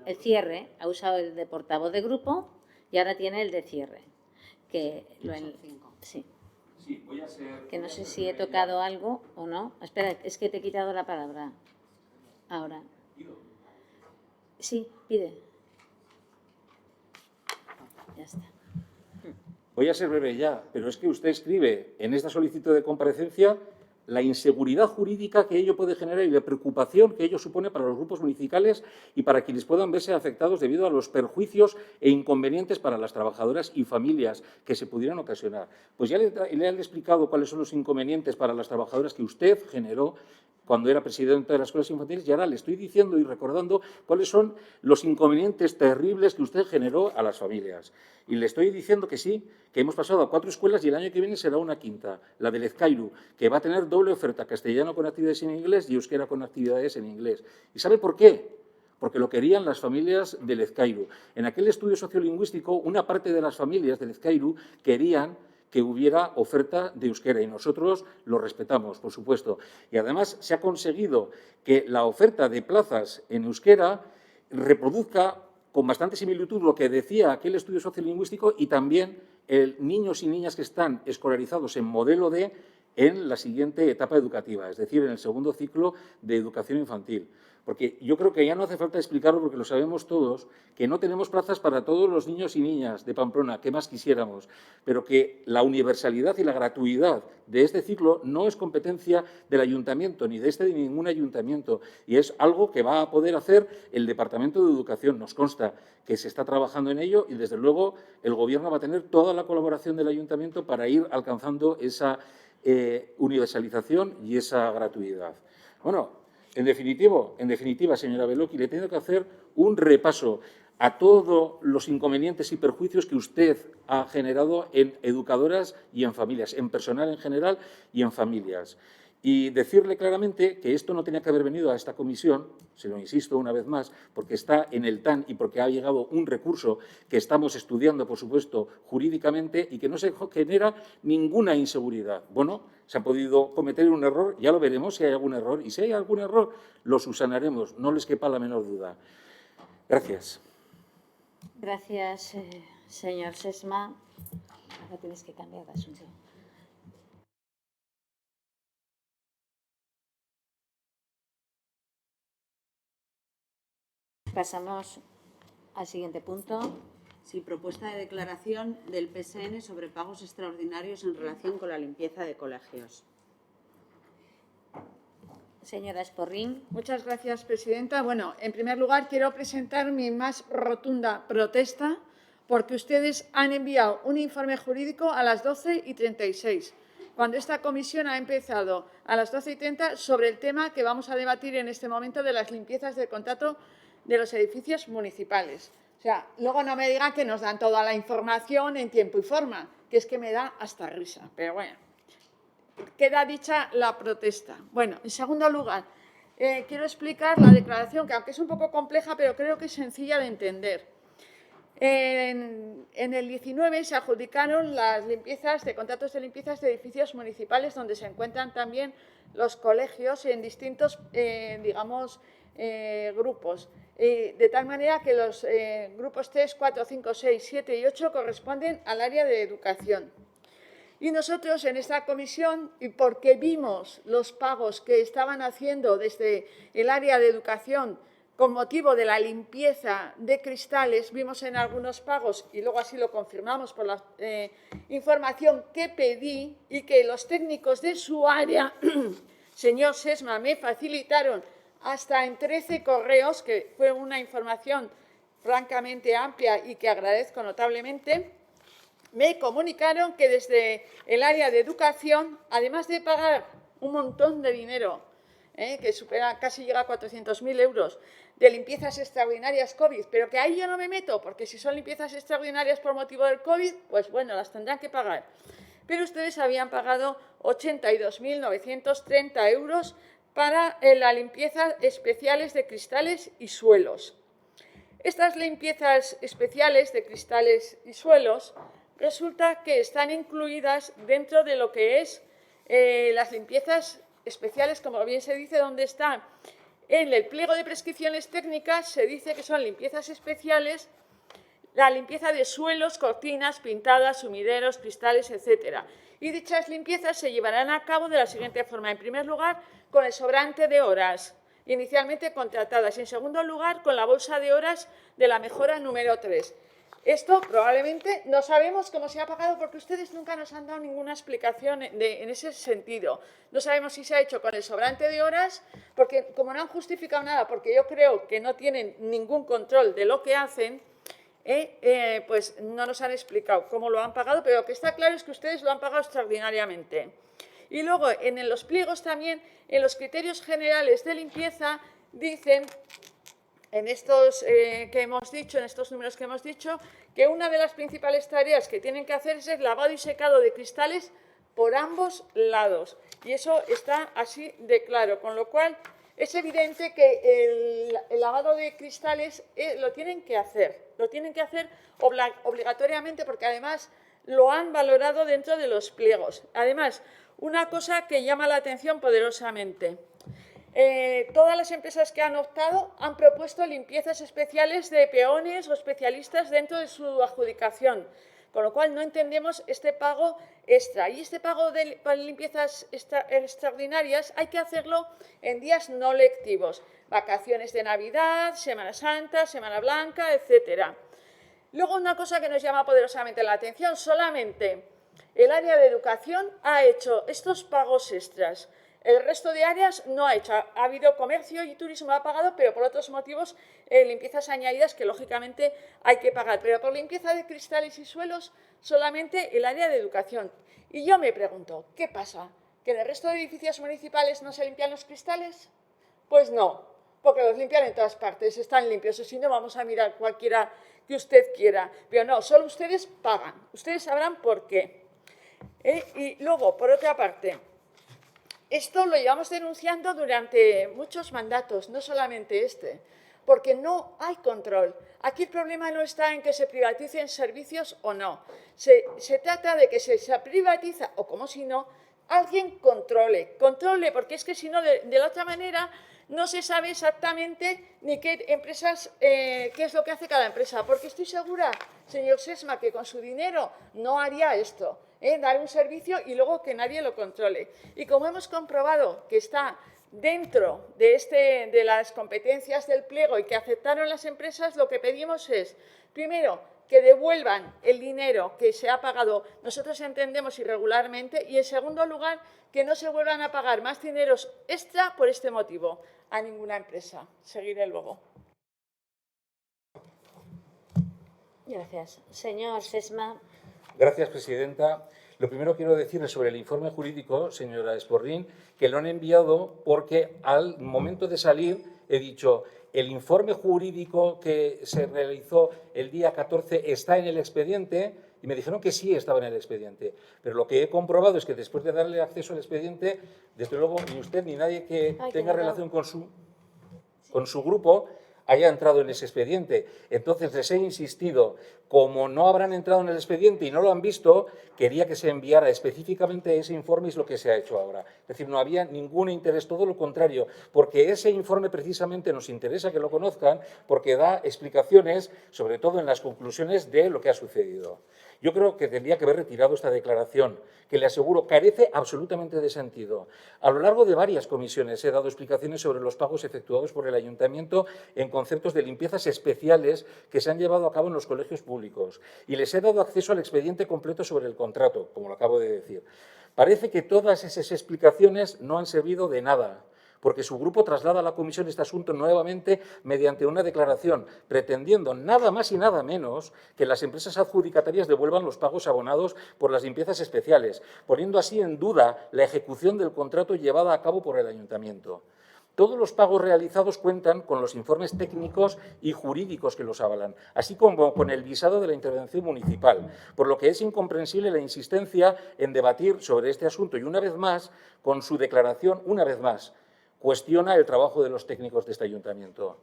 el cierre. Ha usado el de portavoz de grupo y ahora tiene el de cierre. Que sí. Sí, voy a ser... Que no sé si he tocado algo o no. Espera, es que te he quitado la palabra. Ahora. Sí, pide. Ya está. Voy a ser breve ya, pero es que usted escribe en esta solicitud de comparecencia la inseguridad jurídica que ello puede generar y la preocupación que ello supone para los grupos municipales y para quienes puedan verse afectados debido a los perjuicios e inconvenientes para las trabajadoras y familias que se pudieran ocasionar. Pues ya le he explicado cuáles son los inconvenientes para las trabajadoras que usted generó cuando era presidente de las escuelas infantiles y ahora le estoy diciendo y recordando cuáles son los inconvenientes terribles que usted generó a las familias. Y le estoy diciendo que sí, que hemos pasado a 4 escuelas y el año que viene será una 5ª, la de Lezcairu, que va a tener doble oferta, castellano con actividades en inglés y euskera con actividades en inglés. ¿Y sabe por qué? Porque lo querían las familias de Lezcairu. En aquel estudio sociolingüístico, una parte de las familias de Lezcairu querían que hubiera oferta de euskera y nosotros lo respetamos, por supuesto. Y además se ha conseguido que la oferta de plazas en euskera reproduzca con bastante similitud lo que decía aquel estudio sociolingüístico y también niños y niñas que están escolarizados en modelo D en la siguiente etapa educativa, es decir, en el segundo ciclo de educación infantil. Porque yo creo que ya no hace falta explicarlo porque lo sabemos todos, que no tenemos plazas para todos los niños y niñas de Pamplona, que más quisiéramos, pero que la universalidad y la gratuidad de este ciclo no es competencia del ayuntamiento, ni de este ni de ningún ayuntamiento, y es algo que va a poder hacer el Departamento de Educación. Nos consta que se está trabajando en ello y, desde luego, el Gobierno va a tener toda la colaboración del ayuntamiento para ir alcanzando esa universalización y esa gratuidad. Bueno, en definitiva, señora Beloki, le tengo que hacer un repaso a todos los inconvenientes y perjuicios que usted ha generado en educadoras y en familias, en personal en general y en familias. Y decirle claramente que esto no tenía que haber venido a esta comisión, se lo insisto una vez más, porque está en el TAN y porque ha llegado un recurso que estamos estudiando, por supuesto, jurídicamente y que no se genera ninguna inseguridad. Bueno, se ha podido cometer un error, ya lo veremos si hay algún error, y si hay algún error, lo subsanaremos, no les quepa la menor duda. Gracias. Gracias, señor Sesma. Ahora tienes que cambiar de asunto. Pasamos al siguiente punto. Sí, propuesta de declaración del PSN sobre pagos extraordinarios en relación con la limpieza de colegios. Señora Esporrín. Muchas gracias, presidenta. Bueno, en primer lugar, quiero presentar mi más rotunda protesta porque ustedes han enviado un informe jurídico a las 12:36, cuando esta comisión ha empezado a las 12:30 sobre el tema que vamos a debatir en este momento de las limpiezas de contrato de los edificios municipales. O sea, luego no me digan que nos dan toda la información en tiempo y forma, que es que me da hasta risa, pero bueno. Queda dicha la protesta. Bueno, en segundo lugar, quiero explicar la declaración, que aunque es un poco compleja, pero creo que es sencilla de entender. En el 19 se adjudicaron las limpiezas de contratos de limpiezas de edificios municipales, donde se encuentran también los colegios en distintos, grupos. De tal manera que los grupos 3, 4, 5, 6, 7 y 8 corresponden al área de educación. Y nosotros en esta comisión, y porque vimos los pagos que estaban haciendo desde el área de educación con motivo de la limpieza de cristales, vimos en algunos pagos, y luego así lo confirmamos por la información que pedí y que los técnicos de su área, señor Sesma, me facilitaron hasta en 13 correos, que fue una información francamente amplia y que agradezco notablemente. Me comunicaron que desde el área de educación, además de pagar un montón de dinero, que supera, casi llega a 400.000 euros, de limpiezas extraordinarias COVID, pero que ahí yo no me meto, porque si son limpiezas extraordinarias por motivo del COVID, pues bueno, las tendrán que pagar. Pero ustedes habían pagado 82.930 euros para la limpieza especiales de cristales y suelos. Estas limpiezas especiales de cristales y suelos resulta que están incluidas dentro de lo que es las limpiezas especiales, como bien se dice, donde están en el pliego de prescripciones técnicas, se dice que son limpiezas especiales, la limpieza de suelos, cortinas, pintadas, sumideros, cristales, etc. Y dichas limpiezas se llevarán a cabo de la siguiente forma. En primer lugar, con el sobrante de horas inicialmente contratadas y, en segundo lugar, con la bolsa de horas de la mejora número 3. Esto probablemente no sabemos cómo se ha pagado porque ustedes nunca nos han dado ninguna explicación en ese sentido. No sabemos si se ha hecho con el sobrante de horas, porque como no han justificado nada, porque yo creo que no tienen ningún control de lo que hacen, pues no nos han explicado cómo lo han pagado, pero lo que está claro es que ustedes lo han pagado extraordinariamente. Y luego, en los pliegos también, en los criterios generales de limpieza, dicen, en estos que hemos dicho, en estos números que hemos dicho, que una de las principales tareas que tienen que hacer es el lavado y secado de cristales por ambos lados. Y eso está así de claro, con lo cual es evidente que el lavado de cristales lo tienen que hacer obligatoriamente, porque además lo han valorado dentro de los pliegos. Además, una cosa que llama la atención poderosamente. Todas las empresas que han optado han propuesto limpiezas especiales de peones o especialistas dentro de su adjudicación, con lo cual no entendemos este pago extra. Y este pago de limpiezas extraordinarias hay que hacerlo en días no lectivos, vacaciones de Navidad, Semana Santa, Semana Blanca, etc. Luego, una cosa que nos llama poderosamente la atención, solamente el área de educación ha hecho estos pagos extras. El resto de áreas no ha hecho. Ha habido comercio y turismo ha pagado, pero por otros motivos, limpiezas añadidas que lógicamente hay que pagar. Pero por limpieza de cristales y suelos, solamente el área de educación. Y yo me pregunto, ¿qué pasa? ¿Que en el resto de edificios municipales no se limpian los cristales? Pues no, porque los limpian en todas partes, están limpios. O si no, vamos a mirar cualquiera que usted quiera. Pero no, solo ustedes pagan. Ustedes sabrán por qué. Y luego, por otra parte, esto lo llevamos denunciando durante muchos mandatos, no solamente este, porque no hay control. Aquí el problema no está en que se privaticen servicios o no. Se trata de que se privatiza, o como si no, alguien controle, porque es que si no, de la otra manera, no se sabe exactamente ni qué empresas, qué es lo que hace cada empresa, porque estoy segura, señor Sesma, que con su dinero no haría esto, dar un servicio y luego que nadie lo controle. Y como hemos comprobado que está dentro de las competencias del pliego y que aceptaron las empresas, lo que pedimos es, primero, que devuelvan el dinero que se ha pagado, nosotros entendemos irregularmente, y en segundo lugar, que no se vuelvan a pagar más dineros extra por este motivo a ninguna empresa. Seguiré luego. Gracias. Señor Sesma. Gracias, presidenta. Lo primero quiero decirle sobre el informe jurídico, señora Esporrín, que lo han enviado porque al momento de salir he dicho el informe jurídico que se realizó el día 14 está en el expediente y me dijeron que sí estaba en el expediente. Pero lo que he comprobado es que después de darle acceso al expediente, desde luego ni usted ni nadie que tenga relación con su grupo haya entrado en ese expediente. Entonces les he insistido, como no habrán entrado en el expediente y no lo han visto, quería que se enviara específicamente ese informe y es lo que se ha hecho ahora. Es decir, no había ningún interés, todo lo contrario, porque ese informe precisamente nos interesa que lo conozcan porque da explicaciones, sobre todo en las conclusiones de lo que ha sucedido. Yo creo que tendría que haber retirado esta declaración, que le aseguro carece absolutamente de sentido. A lo largo de varias comisiones he dado explicaciones sobre los pagos efectuados por el Ayuntamiento en conceptos de limpiezas especiales que se han llevado a cabo en los colegios públicos y les he dado acceso al expediente completo sobre el contrato, como lo acabo de decir. Parece que todas esas explicaciones no han servido de nada, porque su grupo traslada a la comisión este asunto nuevamente mediante una declaración, pretendiendo nada más y nada menos que las empresas adjudicatarias devuelvan los pagos abonados por las limpiezas especiales, poniendo así en duda la ejecución del contrato llevada a cabo por el Ayuntamiento. Todos los pagos realizados cuentan con los informes técnicos y jurídicos que los avalan, así como con el visado de la intervención municipal, por lo que es incomprensible la insistencia en debatir sobre este asunto y, una vez más, con su declaración, una vez más, cuestiona el trabajo de los técnicos de este Ayuntamiento.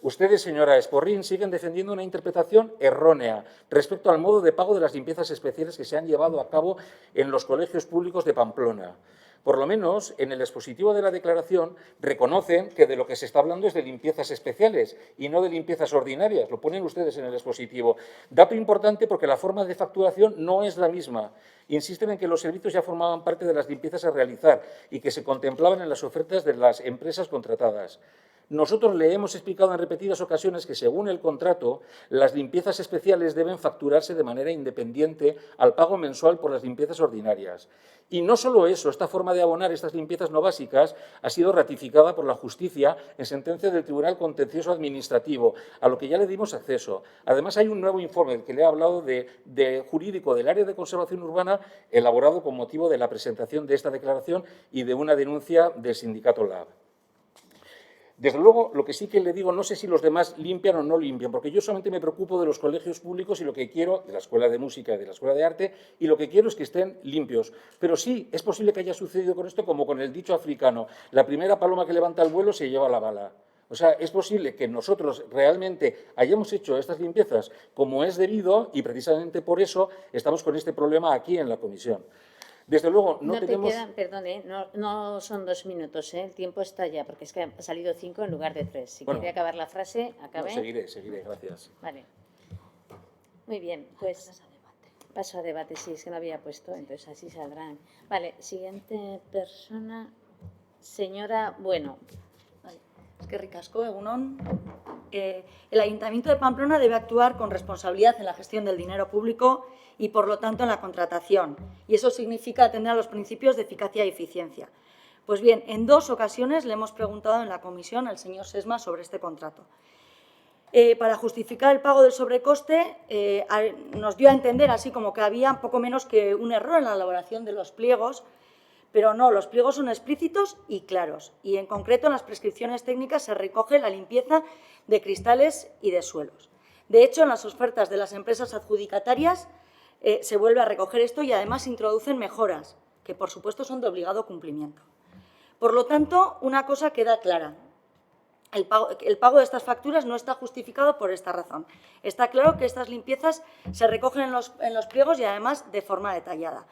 Ustedes, señora Esporrín, siguen defendiendo una interpretación errónea respecto al modo de pago de las limpiezas especiales que se han llevado a cabo en los colegios públicos de Pamplona. Por lo menos, en el expositivo de la declaración, reconocen que de lo que se está hablando es de limpiezas especiales y no de limpiezas ordinarias. Lo ponen ustedes en el expositivo. Dato importante porque la forma de facturación no es la misma. Insisten en que los servicios ya formaban parte de las limpiezas a realizar y que se contemplaban en las ofertas de las empresas contratadas. Nosotros le hemos explicado en repetidas ocasiones que, según el contrato, las limpiezas especiales deben facturarse de manera independiente al pago mensual por las limpiezas ordinarias. Y no solo eso, esta forma de abonar estas limpiezas no básicas ha sido ratificada por la justicia en sentencia del Tribunal Contencioso Administrativo, a lo que ya le dimos acceso. Además, hay un nuevo informe del que le he hablado de jurídico del área de conservación urbana, elaborado con motivo de la presentación de esta declaración y de una denuncia del sindicato LAB. Desde luego, lo que sí que le digo, no sé si los demás limpian o no limpian, porque yo solamente me preocupo de los colegios públicos y lo que quiero, de la Escuela de Música y de la Escuela de Arte, y lo que quiero es que estén limpios. Pero sí, es posible que haya sucedido con esto como con el dicho africano, la primera paloma que levanta el vuelo se lleva la bala. O sea, es posible que nosotros realmente hayamos hecho estas limpiezas como es debido y precisamente por eso estamos con este problema aquí en la comisión. Desde luego, no tenemos... te quedan, perdone, no son 2 minutos, el tiempo está ya, porque es que han salido 5 en lugar de 3. Si quiere acabar la frase, acabe. No, seguiré, gracias. Vale. Muy bien, pues paso a debate, sí, es que no había puesto, entonces así saldrán. Vale, siguiente persona, señora Bueno. Eskerrik asko, egunon. El Ayuntamiento de Pamplona debe actuar con responsabilidad en la gestión del dinero público y, por lo tanto, en la contratación. Y eso significa atender a los principios de eficacia y eficiencia. Pues bien, en 2 ocasiones le hemos preguntado en la comisión al señor Sesma sobre este contrato. Para justificar el pago del sobrecoste, nos dio a entender así como que había poco menos que un error en la elaboración de los pliegos, pero no, los pliegos son explícitos y claros, y en concreto en las prescripciones técnicas se recoge la limpieza de cristales y de suelos. De hecho, en las ofertas de las empresas adjudicatarias se vuelve a recoger esto y además se introducen mejoras, que por supuesto son de obligado cumplimiento. Por lo tanto, una cosa queda clara. El pago de estas facturas no está justificado por esta razón. Está claro que estas limpiezas se recogen en los pliegos y además de forma detallada.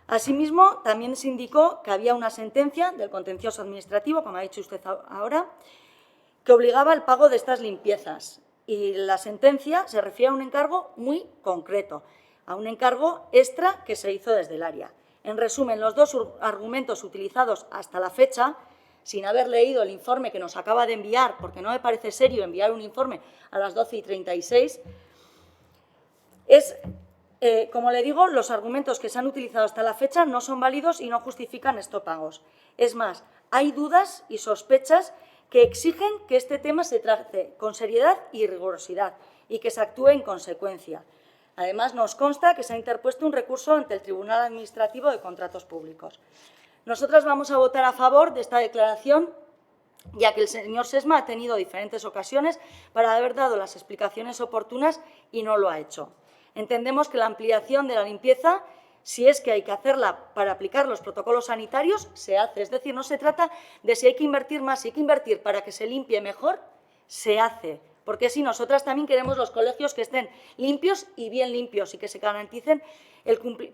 Asimismo, también se indicó que había una sentencia del contencioso administrativo, como ha dicho usted ahora, que obligaba al pago de estas limpiezas. Y la sentencia se refiere a un encargo muy concreto, a un encargo extra que se hizo desde el área. En resumen, los 2 argumentos utilizados hasta la fecha sin haber leído el informe que nos acaba de enviar, porque no me parece serio enviar un informe a las 12:36, como le digo, los argumentos que se han utilizado hasta la fecha no son válidos y no justifican estos pagos. Es más, hay dudas y sospechas que exigen que este tema se trate con seriedad y rigurosidad y que se actúe en consecuencia. Además, nos consta que se ha interpuesto un recurso ante el Tribunal Administrativo de Contratos Públicos. Nosotras vamos a votar a favor de esta declaración, ya que el señor Sesma ha tenido diferentes ocasiones para haber dado las explicaciones oportunas y no lo ha hecho. Entendemos que la ampliación de la limpieza, si es que hay que hacerla para aplicar los protocolos sanitarios, se hace. Es decir, no se trata de si hay que invertir más, si hay que invertir para que se limpie mejor, se hace. Porque si nosotras también queremos los colegios que estén limpios y bien limpios y que se garanticen,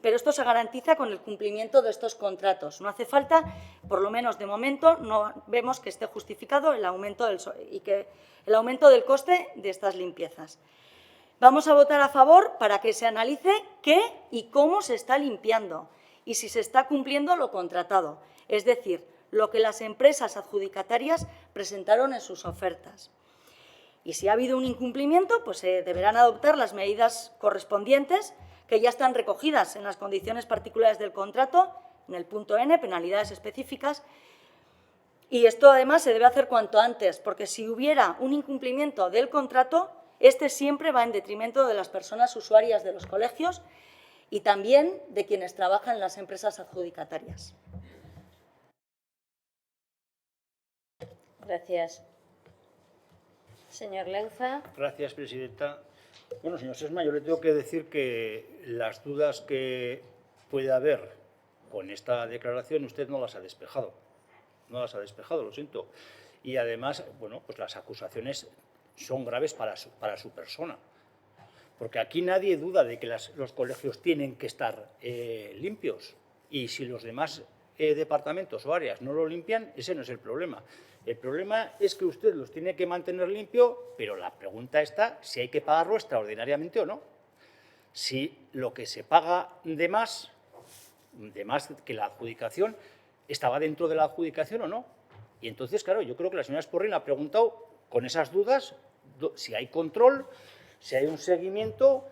pero esto se garantiza con el cumplimiento de estos contratos. No hace falta, por lo menos de momento, no vemos que esté justificado el aumento del coste de estas limpiezas. Vamos a votar a favor para que se analice qué y cómo se está limpiando y si se está cumpliendo lo contratado, es decir, lo que las empresas adjudicatarias presentaron en sus ofertas. Y si ha habido un incumplimiento, pues se deberán adoptar las medidas correspondientes que ya están recogidas en las condiciones particulares del contrato, en el punto N, penalidades específicas. Y esto además se debe hacer cuanto antes, porque si hubiera un incumplimiento del contrato, este siempre va en detrimento de las personas usuarias de los colegios y también de quienes trabajan en las empresas adjudicatarias. Gracias. Señor Leuza. Gracias, presidenta. Bueno, señor Sesma, yo le tengo que decir que las dudas que puede haber con esta declaración usted no las ha despejado. No las ha despejado, lo siento. Y además, bueno, pues las acusaciones son graves para su persona. Porque aquí nadie duda de que los colegios tienen que estar limpios. Y si los demás departamentos o áreas no lo limpian, ese no es el problema. El problema es que usted los tiene que mantener limpio, pero la pregunta está si hay que pagarlo extraordinariamente o no. Si lo que se paga de más que la adjudicación, estaba dentro de la adjudicación o no. Y entonces, claro, yo creo que la señora Esporrín ha preguntado con esas dudas si hay control, si hay un seguimiento,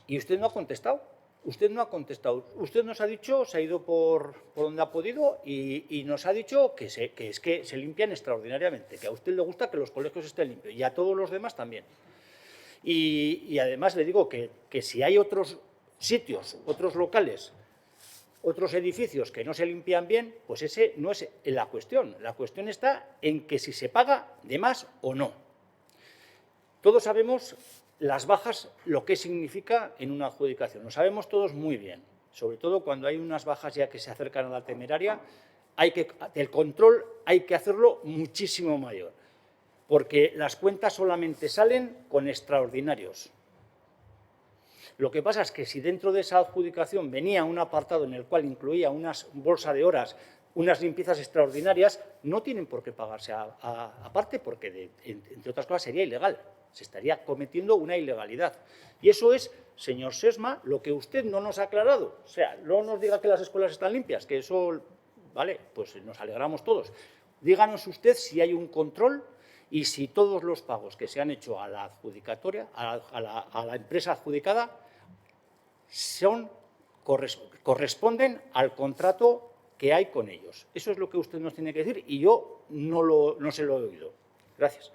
y usted no ha contestado. Usted no ha contestado. Usted nos ha dicho, se ha ido por donde ha podido y nos ha dicho que es que se limpian extraordinariamente, que a usted le gusta que los colegios estén limpios y a todos los demás también. Y además le digo que si hay otros sitios, otros locales, otros edificios que no se limpian bien, pues ese no es la cuestión. La cuestión está en que si se paga de más o no. Todos sabemos las bajas, lo que significa en una adjudicación. Lo sabemos todos muy bien, sobre todo cuando hay unas bajas ya que se acercan a la temeraria, el control hay que hacerlo muchísimo mayor, porque las cuentas solamente salen con extraordinarios. Lo que pasa es que si dentro de esa adjudicación venía un apartado en el cual incluía una bolsa de horas, unas limpiezas extraordinarias, no tienen por qué pagarse aparte, porque, entre otras cosas, sería ilegal. Se estaría cometiendo una ilegalidad. Y eso es, señor Sesma, lo que usted no nos ha aclarado. O sea, no nos diga que las escuelas están limpias, que eso, vale, pues nos alegramos todos. Díganos usted si hay un control y si todos los pagos que se han hecho a la adjudicatoria, a la empresa adjudicada, corresponden al contrato que hay con ellos. Eso es lo que usted nos tiene que decir y yo no se lo he oído. Gracias.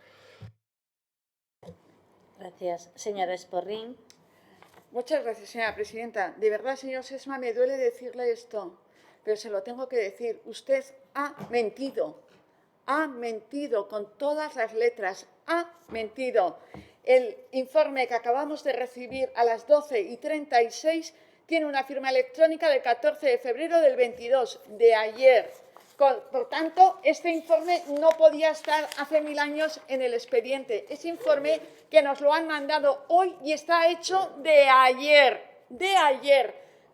Gracias. Señora Esporrín. Muchas gracias, señora presidenta. De verdad, señor Sesma, me duele decirle esto, pero se lo tengo que decir. Usted ha mentido con todas las letras, ha mentido. El informe que acabamos de recibir a las 12:36 tiene una firma electrónica del 14 de febrero del 22, de ayer. Por tanto, este informe no podía estar hace 1000 años en el expediente. Ese informe que nos lo han mandado hoy y está hecho de ayer,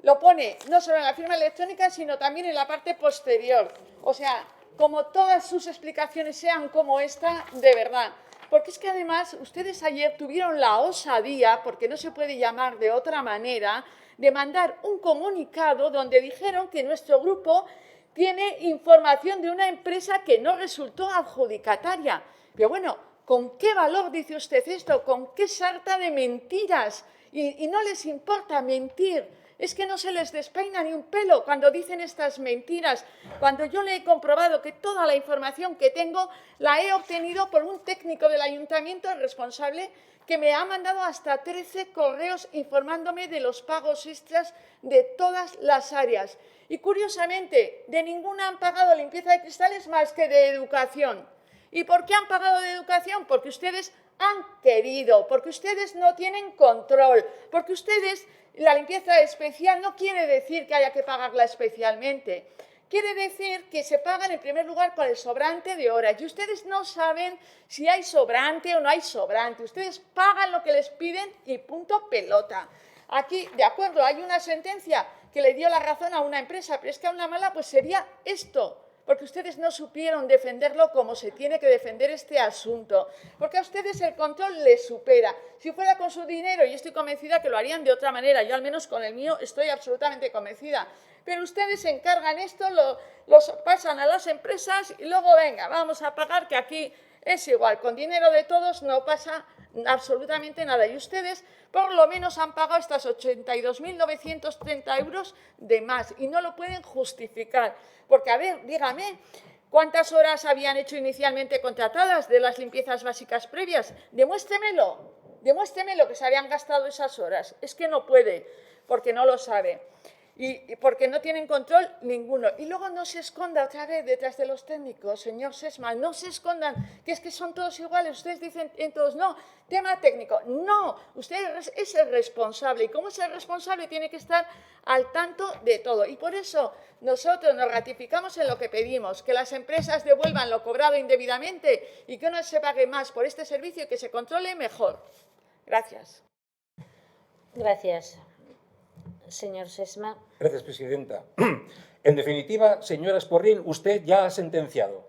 Lo pone no solo en la firma electrónica, sino también en la parte posterior. O sea, como todas sus explicaciones sean como esta, de verdad. Porque es que además ustedes ayer tuvieron la osadía, porque no se puede llamar de otra manera, de mandar un comunicado donde dijeron que nuestro grupo tiene información de una empresa que no resultó adjudicataria. Pero bueno, ¿con qué valor dice usted esto? ¿Con qué sarta de mentiras? Y no les importa mentir. Es que no se les despeina ni un pelo cuando dicen estas mentiras, cuando yo le he comprobado que toda la información que tengo la he obtenido por un técnico del ayuntamiento responsable que me ha mandado hasta 13 correos informándome de los pagos extras de todas las áreas. Y curiosamente, de ninguna han pagado limpieza de cristales más que de educación. ¿Y por qué han pagado de educación? Porque ustedes han querido, porque ustedes no tienen control, porque ustedes, la limpieza especial no quiere decir que haya que pagarla especialmente. Quiere decir que se pagan en primer lugar con el sobrante de horas. Y ustedes no saben si hay sobrante o no hay sobrante. Ustedes pagan lo que les piden y punto pelota. Aquí, de acuerdo, hay una sentencia que le dio la razón a una empresa, pero es que a una mala pues sería esto. Porque ustedes no supieron defenderlo como se tiene que defender este asunto, porque a ustedes el control les supera. Si fuera con su dinero, y estoy convencida que lo harían de otra manera, yo al menos con el mío estoy absolutamente convencida, pero ustedes se encargan esto, los pasan a las empresas y luego, venga, vamos a pagar, que aquí es igual, con dinero de todos no pasa absolutamente nada. Y ustedes por lo menos han pagado estas 82.930 euros de más y no lo pueden justificar. Porque, a ver, dígame, ¿cuántas horas habían hecho inicialmente contratadas de las limpiezas básicas previas? Demuéstremelo que se habían gastado esas horas. Es que no puede, porque no lo sabe. Y porque no tienen control ninguno. Y luego no se esconda otra vez detrás de los técnicos, señor Sesma, no se escondan, que es que son todos iguales. Ustedes dicen en todos, no, tema técnico. No, usted es el responsable y como es el responsable tiene que estar al tanto de todo. Y por eso nosotros nos ratificamos en lo que pedimos, que las empresas devuelvan lo cobrado indebidamente y que no se pague más por este servicio y que se controle mejor. Gracias. Gracias. Señor Sesma. Gracias, presidenta. En definitiva, señora Esporrín, usted ya ha sentenciado.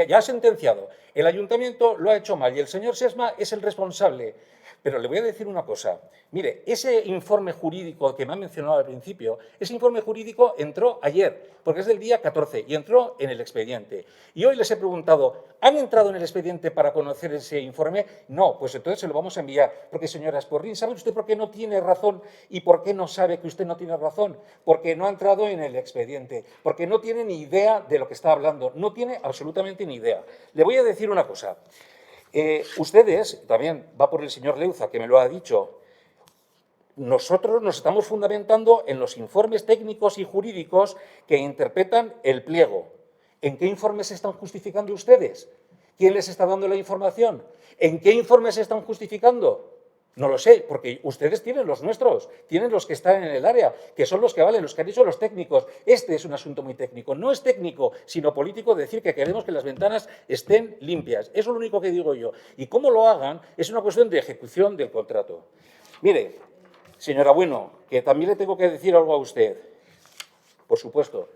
Ya ha sentenciado. El ayuntamiento lo ha hecho mal y el señor Sesma es el responsable. Pero le voy a decir una cosa. Mire, ese informe jurídico que me ha mencionado al principio, ese informe jurídico entró ayer, porque es del día 14, y entró en el expediente. Y hoy les he preguntado, ¿han entrado en el expediente para conocer ese informe? No, pues entonces se lo vamos a enviar. Porque, señora Esporrín, ¿sabe usted por qué no tiene razón y por qué no sabe que usted no tiene razón? Porque no ha entrado en el expediente, porque no tiene ni idea de lo que está hablando, no tiene absolutamente ni idea. Le voy a decir una cosa. Ustedes, también va por el señor Leuza, que me lo ha dicho, nosotros nos estamos fundamentando en los informes técnicos y jurídicos que interpretan el pliego. ¿En qué informes se están justificando ustedes? ¿Quién les está dando la información? ¿En qué informes se están justificando? No lo sé, porque ustedes tienen los nuestros, tienen los que están en el área, que son los que valen, los que han dicho los técnicos. Este es un asunto muy técnico. No es técnico, sino político decir que queremos que las ventanas estén limpias. Eso es lo único que digo yo. Y cómo lo hagan es una cuestión de ejecución del contrato. Mire, señora Bueno, que también le tengo que decir algo a usted. Por supuesto.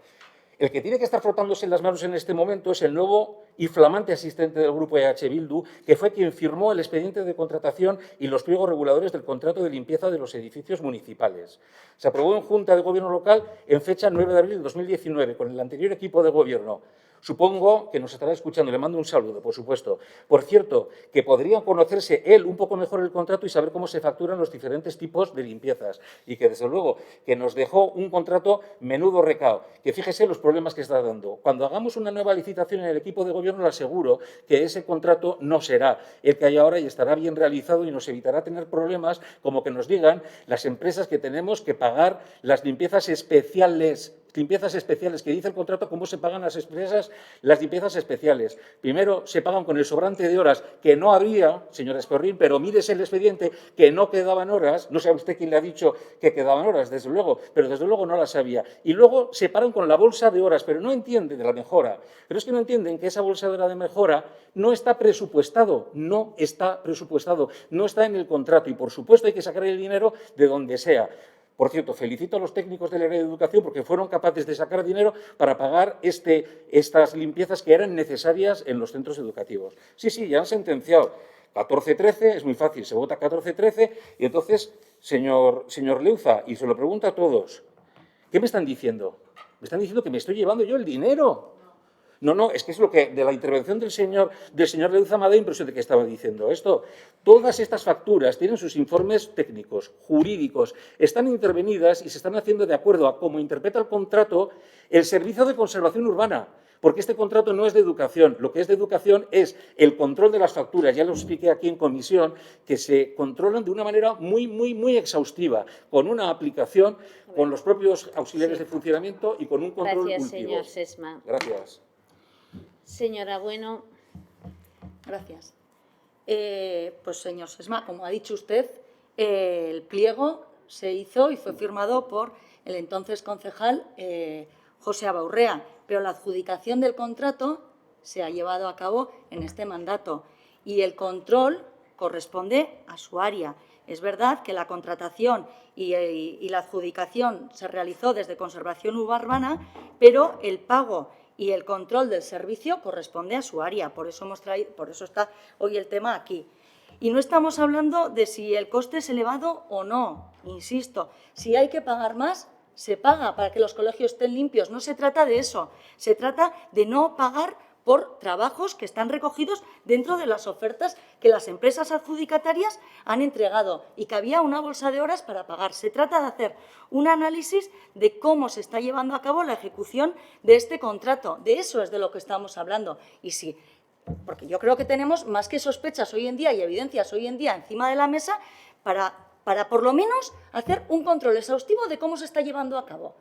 El que tiene que estar frotándose las manos en este momento es el nuevo y flamante asistente del Grupo EH Bildu, que fue quien firmó el expediente de contratación y los pliegos reguladores del contrato de limpieza de los edificios municipales. Se aprobó en Junta de Gobierno Local en fecha 9 de abril de 2019, con el anterior equipo de Gobierno. Supongo que nos estará escuchando, le mando un saludo, por supuesto. Por cierto, que podría conocerse él un poco mejor el contrato y saber cómo se facturan los diferentes tipos de limpiezas. Y que, desde luego, que nos dejó un contrato menudo recao. Que fíjese los problemas que está dando. Cuando hagamos una nueva licitación en el equipo de gobierno, le aseguro que ese contrato no será el que hay ahora y estará bien realizado y nos evitará tener problemas como que nos digan las empresas que tenemos que pagar las limpiezas especiales, que dice el contrato cómo se pagan las empresas las limpiezas especiales. Primero se pagan con el sobrante de horas, que no habría, señora Esporrín, pero mírese el expediente, que no quedaban horas, no sabe usted quién le ha dicho que quedaban horas, desde luego, pero desde luego no las había. Y luego se paran con la bolsa de horas, pero no entienden de la mejora. Pero es que no entienden que esa bolsa de hora de mejora no está presupuestado, no está en el contrato y, por supuesto, hay que sacar el dinero de donde sea. Por cierto, felicito a los técnicos del área de educación porque fueron capaces de sacar dinero para pagar estas limpiezas que eran necesarias en los centros educativos. Sí, ya han sentenciado. 14-13, es muy fácil, se vota 14-13 y entonces, señor Leuza, y se lo pregunto a todos, ¿qué me están diciendo? Me están diciendo que me estoy llevando yo el dinero. No, es que es lo que de la intervención del señor Leuza me da la impresión de que estaba diciendo esto. Todas estas facturas tienen sus informes técnicos, jurídicos, están intervenidas y se están haciendo de acuerdo a cómo interpreta el contrato el Servicio de Conservación Urbana, porque este contrato no es de educación. Lo que es de educación es el control de las facturas. Ya lo expliqué aquí en comisión, que se controlan de una manera muy exhaustiva, con una aplicación, con los propios auxiliares de funcionamiento y con un control Gracias, último. señor Sesma. Gracias. Señora Bueno. Gracias. Pues, señor Sesma, como ha dicho usted, el pliego se hizo y fue firmado por el entonces concejal José Abaurrea, pero la adjudicación del contrato se ha llevado a cabo en este mandato y el control corresponde a su área. Es verdad que la contratación y la adjudicación se realizó desde Conservación Urbana, pero el pago y el control del servicio corresponde a su área. Por eso está hoy el tema aquí. Y no estamos hablando de si el coste es elevado o no. Insisto, si hay que pagar más, se paga para que los colegios estén limpios. No se trata de eso. Se trata de no pagar por trabajos que están recogidos dentro de las ofertas que las empresas adjudicatarias han entregado y que había una bolsa de horas para pagar. Se trata de hacer un análisis de cómo se está llevando a cabo la ejecución de este contrato. De eso es de lo que estamos hablando. Y sí, porque yo creo que tenemos más que sospechas hoy en día y evidencias hoy en día encima de la mesa para por lo menos hacer un control exhaustivo de cómo se está llevando a cabo.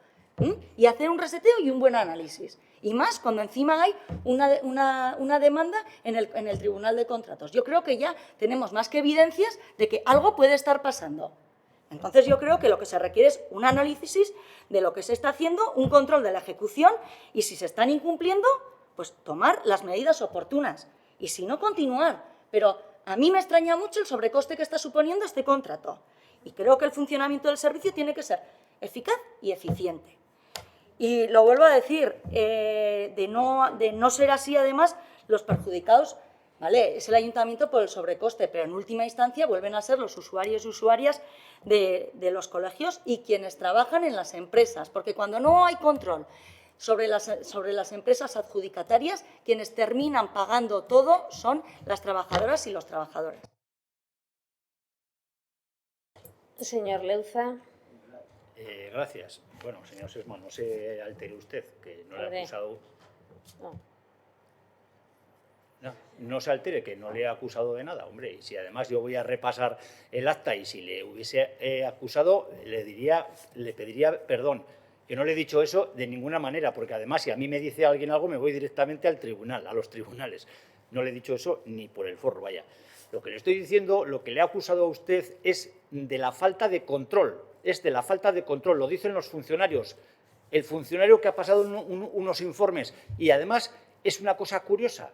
Y hacer un reseteo y un buen análisis. Y más cuando encima hay una demanda en el Tribunal de Contratos. Yo creo que ya tenemos más que evidencias de que algo puede estar pasando. Entonces yo creo que lo que se requiere es un análisis de lo que se está haciendo, un control de la ejecución y si se están incumpliendo, pues tomar las medidas oportunas. Y si no, continuar. Pero a mí me extraña mucho el sobrecoste que está suponiendo este contrato. Y creo que el funcionamiento del servicio tiene que ser eficaz y eficiente. Y lo vuelvo a decir, de no ser así, además, los perjudicados, ¿vale? Es el ayuntamiento por el sobrecoste, pero en última instancia vuelven a ser los usuarios y usuarias de los colegios y quienes trabajan en las empresas, porque cuando no hay control sobre las empresas adjudicatarias, quienes terminan pagando todo son las trabajadoras y los trabajadores. Señor Leuza. Gracias. Bueno, señor Sesma, no se altere usted, que no le he acusado. No se altere, que no le he acusado de nada, hombre. Y si además yo voy a repasar el acta y si le hubiese acusado, le pediría perdón. Yo no le he dicho eso de ninguna manera, porque además si a mí me dice alguien algo, me voy directamente al tribunal, a los tribunales. No le he dicho eso ni por el forro, vaya. Lo que le estoy diciendo, lo que le he acusado a usted es de la falta de control. Es de la falta de control, lo dicen los funcionarios. El funcionario que ha pasado unos informes y además es una cosa curiosa,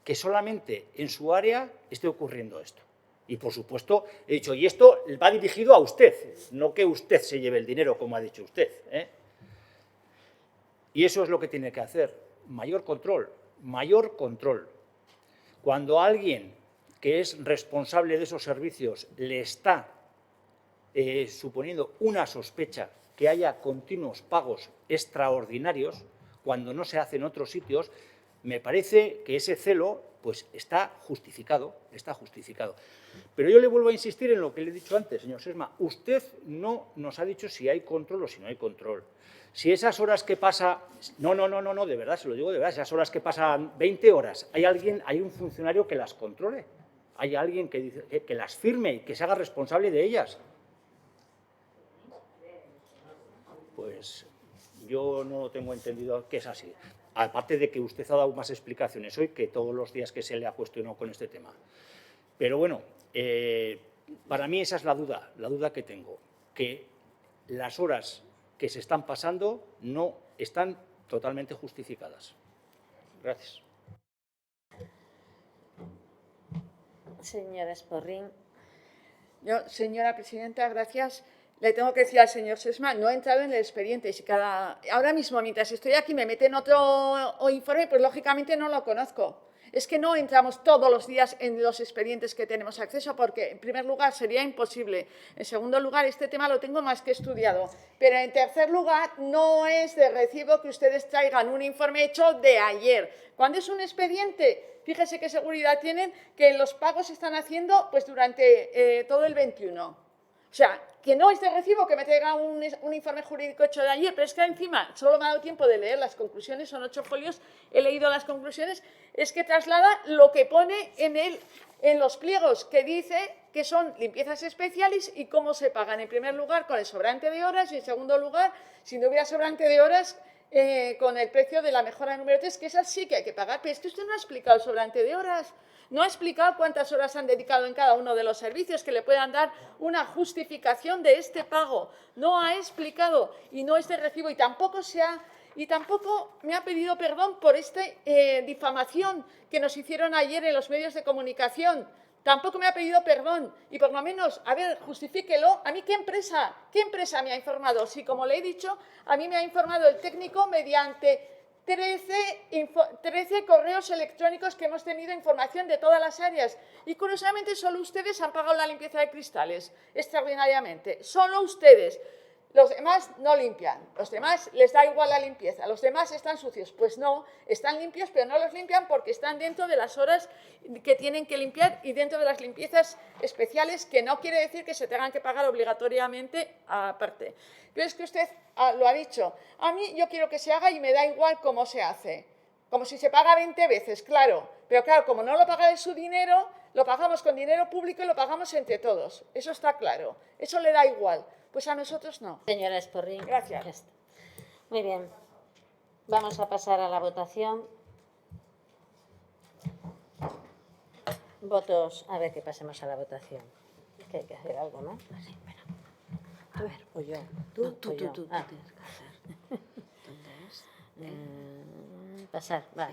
que solamente en su área esté ocurriendo esto. Y por supuesto, he dicho, y esto va dirigido a usted, no que usted se lleve el dinero, como ha dicho usted, ¿eh? Y eso es lo que tiene que hacer, mayor control, mayor control. Cuando alguien que es responsable de esos servicios le está suponiendo una sospecha que haya continuos pagos extraordinarios, cuando no se hace en otros sitios, me parece que ese celo pues está justificado, está justificado. Pero yo le vuelvo a insistir en lo que le he dicho antes, señor Sesma. Usted no nos ha dicho si hay control o si no hay control. Si esas horas que pasa... No, de verdad, se lo digo de verdad. Esas horas que pasan 20 horas, hay un funcionario que las controle. Hay alguien que las firme y que se haga responsable de ellas. Pues yo no lo tengo entendido que es así. Aparte de que usted ha dado más explicaciones hoy que todos los días que se le ha cuestionado con este tema. Pero bueno, para mí esa es la duda que tengo, que las horas que se están pasando no están totalmente justificadas. Gracias. Señora Esporrín. Yo, señora presidenta, gracias. Le tengo que decir al señor Sesma, no he entrado en el expediente. Y si ahora mismo, mientras estoy aquí, me meten otro informe, pues lógicamente no lo conozco. Es que no entramos todos los días en los expedientes que tenemos acceso porque, en primer lugar, sería imposible. En segundo lugar, este tema lo tengo más que estudiado. Pero, en tercer lugar, no es de recibo que ustedes traigan un informe hecho de ayer. Cuando es un expediente, fíjese qué seguridad tienen que los pagos se están haciendo pues, durante todo el 21. O sea, que no es de recibo que me traiga un informe jurídico hecho de ayer, pero es que encima solo me ha dado tiempo de leer las conclusiones, son 8 folios, he leído las conclusiones, es que traslada lo que pone en los pliegos, que dice que son limpiezas especiales y cómo se pagan. En primer lugar, con el sobrante de horas y, en segundo lugar, si no hubiera sobrante de horas, con el precio de la mejora número 3, que esa sí que hay que pagar. Pero es que usted no ha explicado el sobrante de horas. No ha explicado cuántas horas han dedicado en cada uno de los servicios que le puedan dar una justificación de este pago. No ha explicado y no es de recibo y tampoco me ha pedido perdón por esta difamación que nos hicieron ayer en los medios de comunicación. Tampoco me ha pedido perdón y por lo menos, a ver, justifíquelo. ¿A mí qué empresa me ha informado? Si, como le he dicho, a mí me ha informado el técnico mediante 13 correos electrónicos que hemos tenido información de todas las áreas. Y curiosamente solo ustedes han pagado la limpieza de cristales, extraordinariamente. Solo ustedes. Los demás no limpian, los demás les da igual la limpieza, los demás están sucios. Pues no, están limpios, pero no los limpian porque están dentro de las horas que tienen que limpiar y dentro de las limpiezas especiales, que no quiere decir que se tengan que pagar obligatoriamente aparte. Pero es que usted lo ha dicho, a mí yo quiero que se haga y me da igual cómo se hace. Como si se paga 20 veces, claro. Pero claro, como no lo paga de su dinero, lo pagamos con dinero público y lo pagamos entre todos. Eso está claro, eso le da igual. Pues a nosotros no. Señora Esporrín. Gracias. Ya está. Muy bien. Vamos a pasar a la votación. Votos. A ver, que pasemos a la votación. Que hay que hacer algo, ¿no? Sí, bueno. A ver, o yo. ¿Tú? No, tú yo. tienes que hacer. ¿Dónde es? Pasar, va.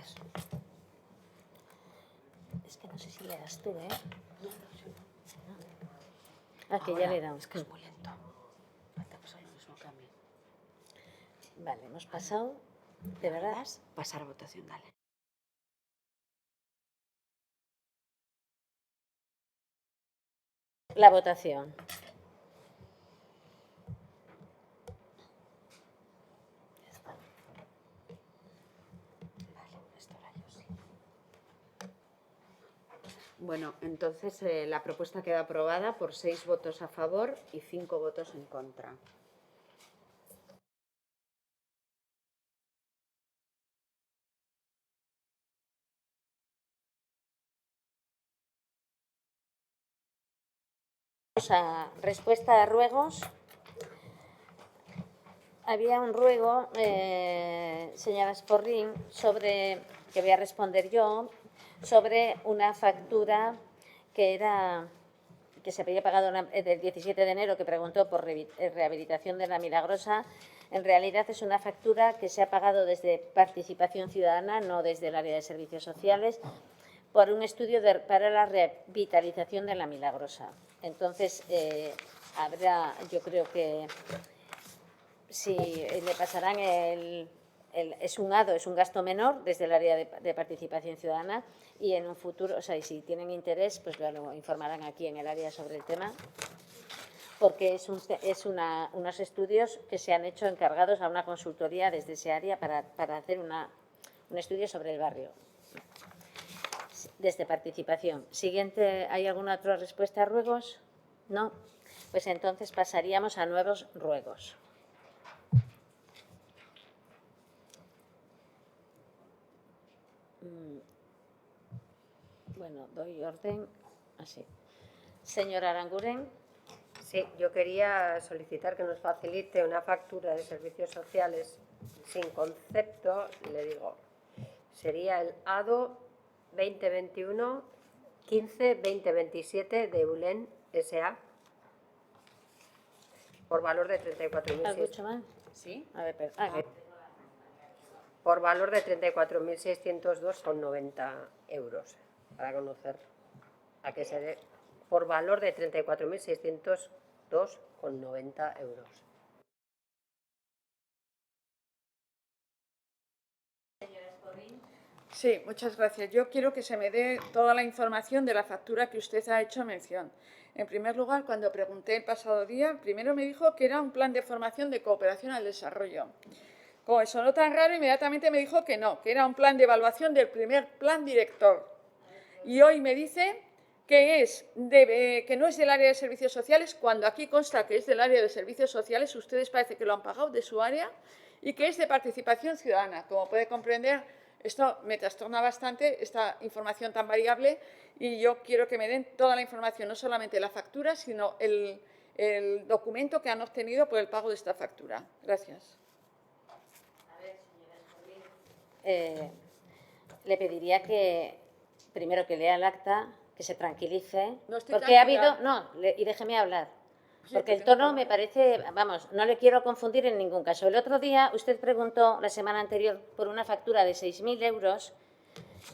Es que no sé si le das tú, ¿eh? Ah, que ya le he dado. Es que es muy lento. Te pasa lo mismo que a mí. Vale, hemos pasado. ¿De verdad? Pasar a votación, dale. La votación. Bueno, entonces la propuesta queda aprobada por 6 votos a favor y 5 votos en contra. Vamos a respuesta a ruegos. Había un ruego, señora Esporrín, que voy a responder yo, sobre una factura que se había pagado del 17 de enero, que preguntó por rehabilitación de la Milagrosa. En realidad es una factura que se ha pagado desde Participación Ciudadana, no desde el área de Servicios Sociales, por un estudio para la revitalización de la Milagrosa. Entonces, yo creo que si le pasarán es un ADO, es un gasto menor desde el área de Participación Ciudadana, y en un futuro, o sea, y si tienen interés, pues lo informarán aquí en el área sobre el tema, porque unos estudios que se han hecho encargados a una consultoría desde ese área para hacer un estudio sobre el barrio, desde Participación. Siguiente, ¿hay alguna otra respuesta a ruegos? No. Pues entonces pasaríamos a nuevos ruegos. Bueno, doy orden así. Señora Aranguren. Sí, yo quería solicitar que nos facilite una factura de servicios sociales sin concepto, le digo, sería el ADO 2021 15 2027 de EULEN S.A. por valor de 34.000. ¿Has dicho mal? Sí. A ver, Por valor de 34.602,90 euros, para conocer a qué se debe. Por valor de 34.602,90 euros. Sí, muchas gracias. Yo quiero que se me dé toda la información de la factura que usted ha hecho mención. En primer lugar, cuando pregunté el pasado día, primero me dijo que era un plan de formación de cooperación al desarrollo. Como me sonó tan raro, inmediatamente me dijo que no, que era un plan de evaluación del primer plan director. Y hoy me dice que, que no es del área de servicios sociales, cuando aquí consta que es del área de servicios sociales, ustedes parece que lo han pagado de su área, y que es de participación ciudadana. Como puede comprender, esto me trastorna bastante, esta información tan variable, y yo quiero que me den toda la información, no solamente la factura, sino el documento que han obtenido por el pago de esta factura. Gracias. Le pediría que, primero, que lea el acta, que se tranquilice, No estoy porque ha tranquila. habido... No, y déjeme hablar, Sí, porque que el tengo tono que me hablar. parece... Vamos, no le quiero confundir en ningún caso. El otro día usted preguntó, la semana anterior, por una factura de 6.000 euros,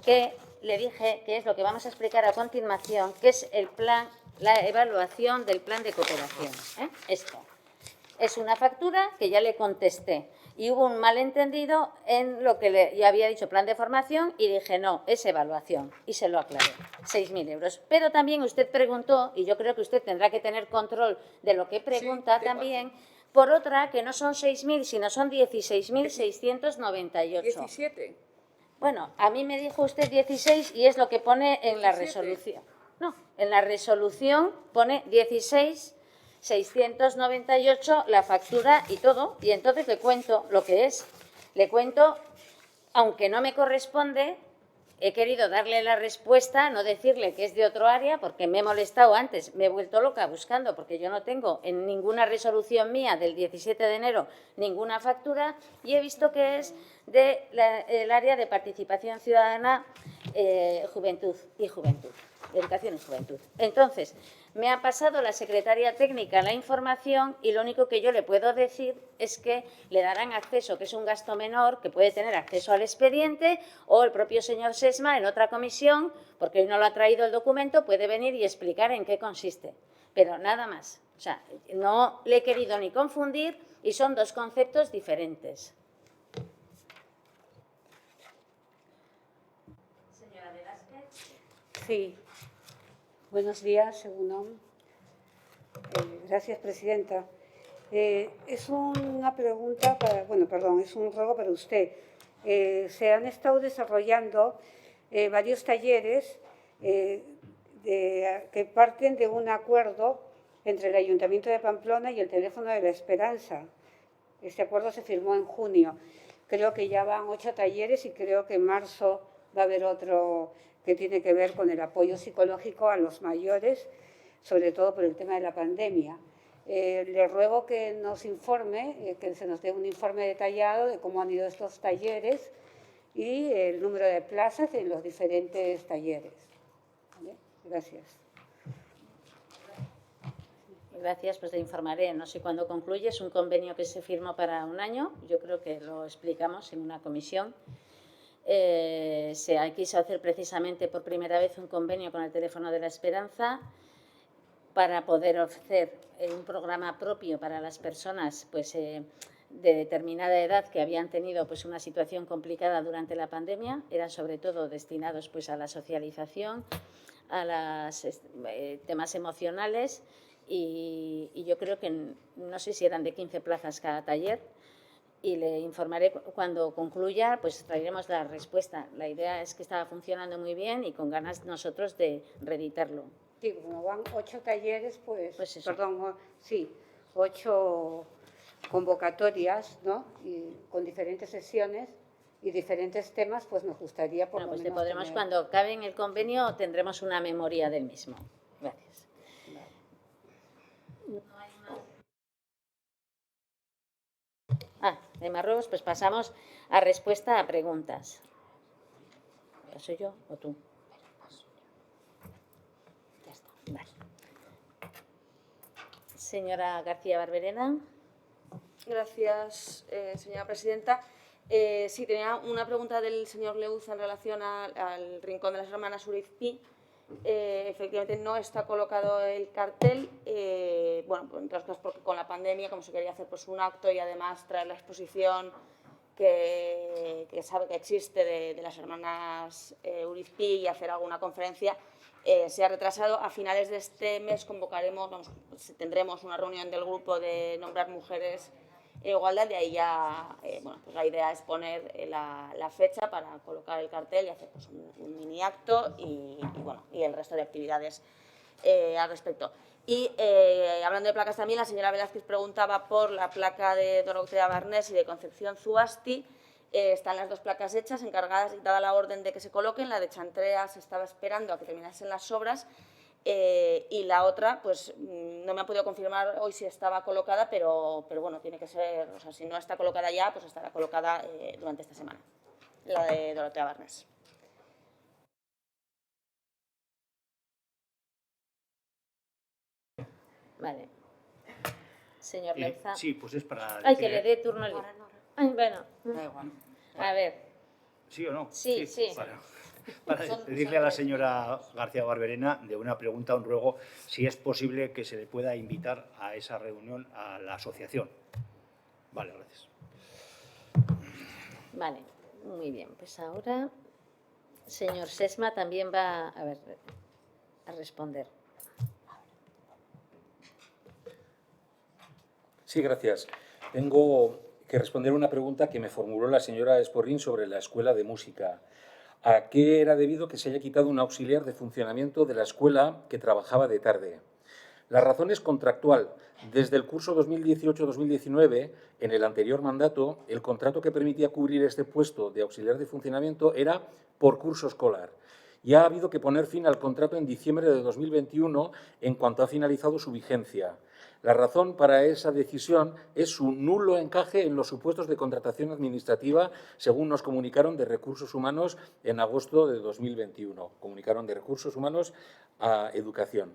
que le dije que es lo que vamos a explicar a continuación, que es el plan, la evaluación del plan de cooperación. Esto es una factura que ya le contesté y hubo un malentendido en lo que yo había dicho plan de formación y dije no, es evaluación y se lo aclaré, 6.000 euros. Pero también usted preguntó, y yo creo que usted tendrá que tener control de lo que pregunta de también, por otra que no son 6.000, sino son 16.698. 17. Bueno, a mí me dijo usted 16 y es lo que pone en la 17. resolución. No, en la resolución pone 16.698 la factura y todo. Y entonces le cuento lo que es. Le cuento, aunque no me corresponde, he querido darle la respuesta, no decirle que es de otro área, porque me he molestado antes, me he vuelto loca buscando, porque yo no tengo en ninguna resolución mía del 17 de enero ninguna factura, y he visto que es del área de participación ciudadana, juventud, educación y juventud. Entonces, me ha pasado la secretaria técnica la información y lo único que yo le puedo decir es que le darán acceso, que es un gasto menor, que puede tener acceso al expediente, o el propio señor Sesma en otra comisión, porque hoy no lo ha traído el documento, puede venir y explicar en qué consiste. Pero nada más. O sea, no le he querido ni confundir y son dos conceptos diferentes. Señora Velázquez. Sí. Buenos días, Egunon. Gracias, presidenta. Es una pregunta para, es un ruego para usted. Se han estado desarrollando varios talleres que parten de un acuerdo entre el Ayuntamiento de Pamplona y el Teléfono de la Esperanza. Este acuerdo se firmó en junio. Creo que ya van 8 talleres y creo que en marzo va a haber otro que tiene que ver con el apoyo psicológico a los mayores, sobre todo por el tema de la pandemia. Le ruego que nos informe, que se nos dé un informe detallado de cómo han ido estos talleres y el número de plazas en los diferentes talleres. ¿Vale? Gracias. Gracias, pues le informaré. No sé cuándo concluye. Es un convenio que se firmó para un año. Yo creo que lo explicamos en una comisión. Se quiso hacer precisamente por primera vez un convenio con el Teléfono de la Esperanza para poder ofrecer un programa propio para las personas de determinada edad que habían tenido pues una situación complicada durante la pandemia. Eran sobre todo destinados pues a la socialización, a los temas emocionales y yo creo que no sé si eran de 15 plazas cada taller. Y le informaré cuando concluya, pues traeremos la respuesta. La idea es que estaba funcionando muy bien y con ganas nosotros de reeditarlo. Sí, como van 8 talleres, pues eso. perdón, sí, 8 convocatorias, ¿no? Y con diferentes sesiones y diferentes temas, pues nos gustaría por lo Pues menos podremos, tener... cuando acabe en el convenio, tendremos una memoria del mismo. Gracias. De Marruecos, pues pasamos a respuesta a preguntas. ¿Soy yo o tú? Ya está. Vale. Señora García Barberena. Gracias, señora presidenta. Sí, tenía una pregunta del señor Leuz en relación al Rincón de las Hermanas Urizpi. Efectivamente no está colocado el cartel, bueno, entre otras cosas porque con la pandemia, como se quería hacer pues un acto y además traer la exposición que sabe que existe de las hermanas Urizpi y hacer alguna conferencia, se ha retrasado. A finales de este mes tendremos una reunión del grupo de nombrar mujeres en igualdad, de ahí ya pues la idea es poner la fecha para colocar el cartel y hacer pues, un mini acto y el resto de actividades al respecto. Y hablando de placas también, la señora Velázquez preguntaba por la placa de Dorotea Barnés y de Concepción Zuasti. Están las dos placas hechas, encargadas y dada la orden de que se coloquen. La de Chantrea se estaba esperando a que terminasen las obras y la otra, pues no me han podido confirmar hoy si estaba colocada, pero bueno, tiene que ser, o sea, si no está colocada ya, pues estará colocada durante esta semana, la de Dorotea Barnés. Vale. Señor Leuza. Sí, pues es para... Ay, que le dé turno libre. Ay, bueno. Da igual. A ver. ¿Sí o no? Sí. Para pedirle a la señora García Barberena de una pregunta, un ruego, si es posible que se le pueda invitar a esa reunión a la asociación. Vale, gracias. Vale, muy bien. Pues ahora, señor Sesma también va a responder. Sí, gracias. Tengo que responder una pregunta que me formuló la señora Esporrín sobre la escuela de música. ¿A qué era debido que se haya quitado un auxiliar de funcionamiento de la escuela que trabajaba de tarde? La razón es contractual. Desde el curso 2018-2019, en el anterior mandato, el contrato que permitía cubrir este puesto de auxiliar de funcionamiento era por curso escolar. Y ha habido que poner fin al contrato en diciembre de 2021 en cuanto ha finalizado su vigencia. La razón para esa decisión es su nulo encaje en los supuestos de contratación administrativa, según nos comunicaron de Recursos Humanos en agosto de 2021. Comunicaron de Recursos Humanos a Educación.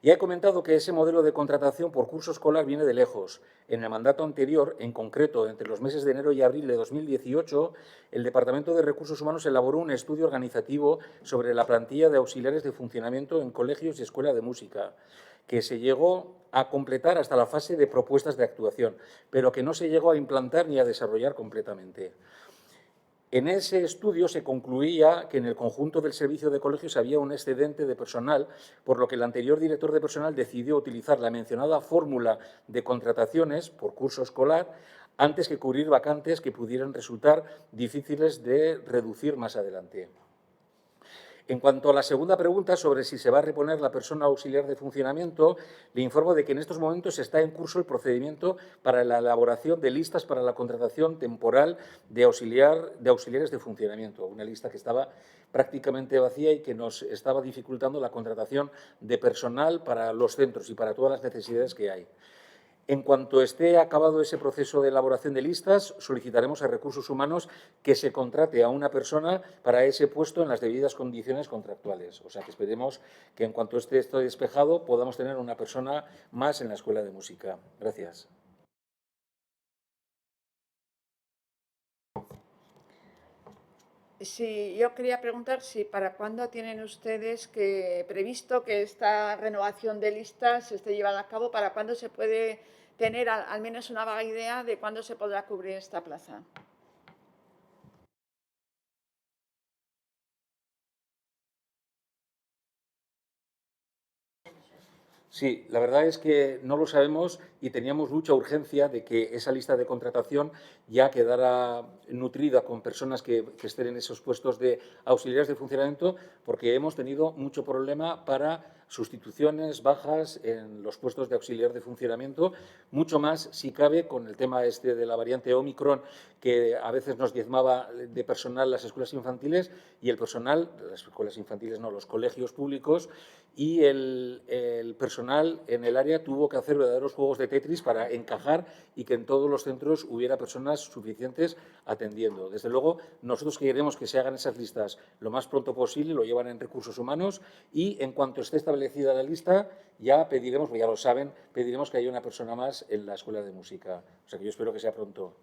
Ya he comentado que ese modelo de contratación por curso escolar viene de lejos. En el mandato anterior, en concreto entre los meses de enero y abril de 2018, el Departamento de Recursos Humanos elaboró un estudio organizativo sobre la plantilla de auxiliares de funcionamiento en colegios y escuela de música, que se llegó a completar hasta la fase de propuestas de actuación, pero que no se llegó a implantar ni a desarrollar completamente. En ese estudio se concluía que en el conjunto del servicio de colegios había un excedente de personal, por lo que el anterior director de personal decidió utilizar la mencionada fórmula de contrataciones por curso escolar antes que cubrir vacantes que pudieran resultar difíciles de reducir más adelante. En cuanto a la segunda pregunta sobre si se va a reponer la persona auxiliar de funcionamiento, le informo de que en estos momentos está en curso el procedimiento para la elaboración de listas para la contratación temporal de auxiliares de funcionamiento, una lista que estaba prácticamente vacía y que nos estaba dificultando la contratación de personal para los centros y para todas las necesidades que hay. En cuanto esté acabado ese proceso de elaboración de listas, solicitaremos a Recursos Humanos que se contrate a una persona para ese puesto en las debidas condiciones contractuales. O sea, que esperemos que en cuanto esté esto despejado podamos tener una persona más en la Escuela de Música. Gracias. Sí, yo quería preguntar si para cuándo tienen ustedes previsto que esta renovación de listas se esté llevando a cabo, para cuándo se puede tener al menos una vaga idea de cuándo se podrá cubrir esta plaza. Sí, la verdad es que no lo sabemos y teníamos mucha urgencia de que esa lista de contratación ya quedara nutrida con personas que estén en esos puestos de auxiliares de funcionamiento, porque hemos tenido mucho problema para sustituciones, bajas en los puestos de auxiliar de funcionamiento, mucho más si cabe con el tema este de la variante Omicron, que a veces nos diezmaba de personal las escuelas infantiles y el personal, las escuelas infantiles no, los colegios públicos, y el personal en el área tuvo que hacer verdaderos juegos de Tetris para encajar y que en todos los centros hubiera personas suficientes atendiendo. Desde luego, nosotros queremos que se hagan esas listas lo más pronto posible, lo llevan en Recursos Humanos y en cuanto esté establecida la lista, ya pediremos, ya lo saben, pediremos que haya una persona más en la Escuela de Música. O sea que yo espero que sea pronto.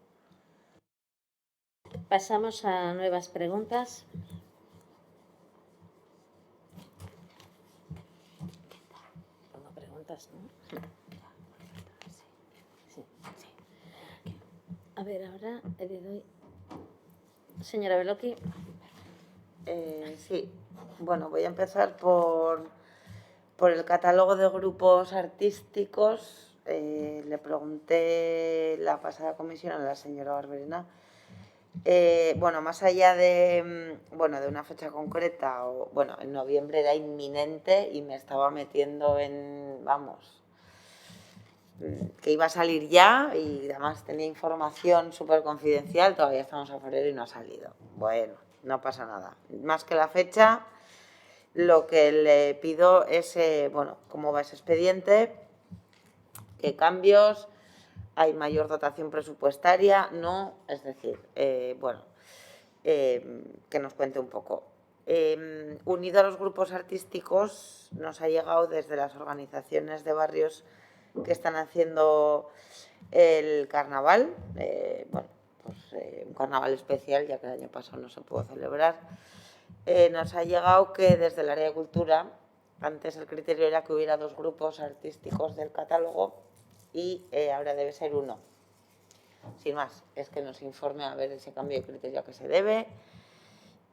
Pasamos a nuevas preguntas. ver, ahora le doy. Señora Beloki. Sí, bueno, voy a empezar por el catálogo de grupos artísticos. Le pregunté la pasada comisión a la señora Barberena. Bueno, más allá de una fecha concreta, en noviembre era inminente y me estaba metiendo que iba a salir ya y además tenía información súper confidencial, todavía estamos a febrero y no ha salido. Bueno, no pasa nada. Más que la fecha, lo que le pido es, cómo va ese expediente, qué cambios, hay mayor dotación presupuestaria, no, es decir, que nos cuente un poco. Unido a los grupos artísticos, nos ha llegado desde las organizaciones de barrios que están haciendo el carnaval, un carnaval especial, ya que el año pasado no se pudo celebrar. Nos ha llegado que desde el área de cultura, antes el criterio era que hubiera 2 grupos artísticos del catálogo y ahora debe ser 1. Sin más, es que nos informe a ver ese cambio de criterio a qué se debe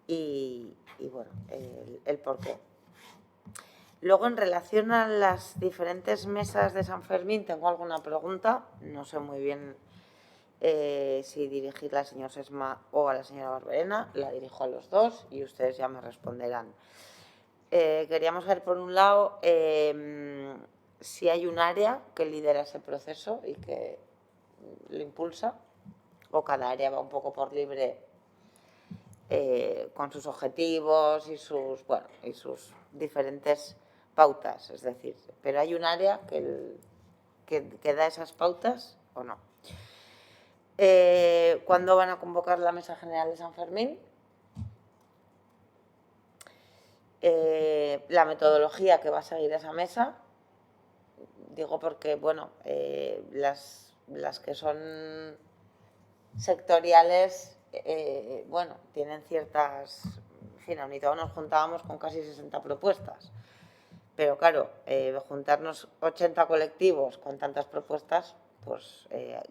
y el porqué. Luego, en relación a las diferentes mesas de San Fermín, tengo alguna pregunta. No sé muy bien si dirigirla al señor Sesma o a la señora Barberena. La dirijo a los 2 y ustedes ya me responderán. Queríamos ver, por un lado, si hay un área que lidera ese proceso y que lo impulsa, o cada área va un poco por libre con sus objetivos y sus diferentes pautas, es decir, pero hay un área que da esas pautas o no. ¿Cuándo van a convocar la Mesa General de San Fermín? La metodología que va a seguir esa mesa, digo porque, las que son sectoriales, tienen ciertas... En fin, a UNITO nos juntábamos con casi 60 propuestas. Pero claro, juntarnos 80 colectivos con tantas propuestas,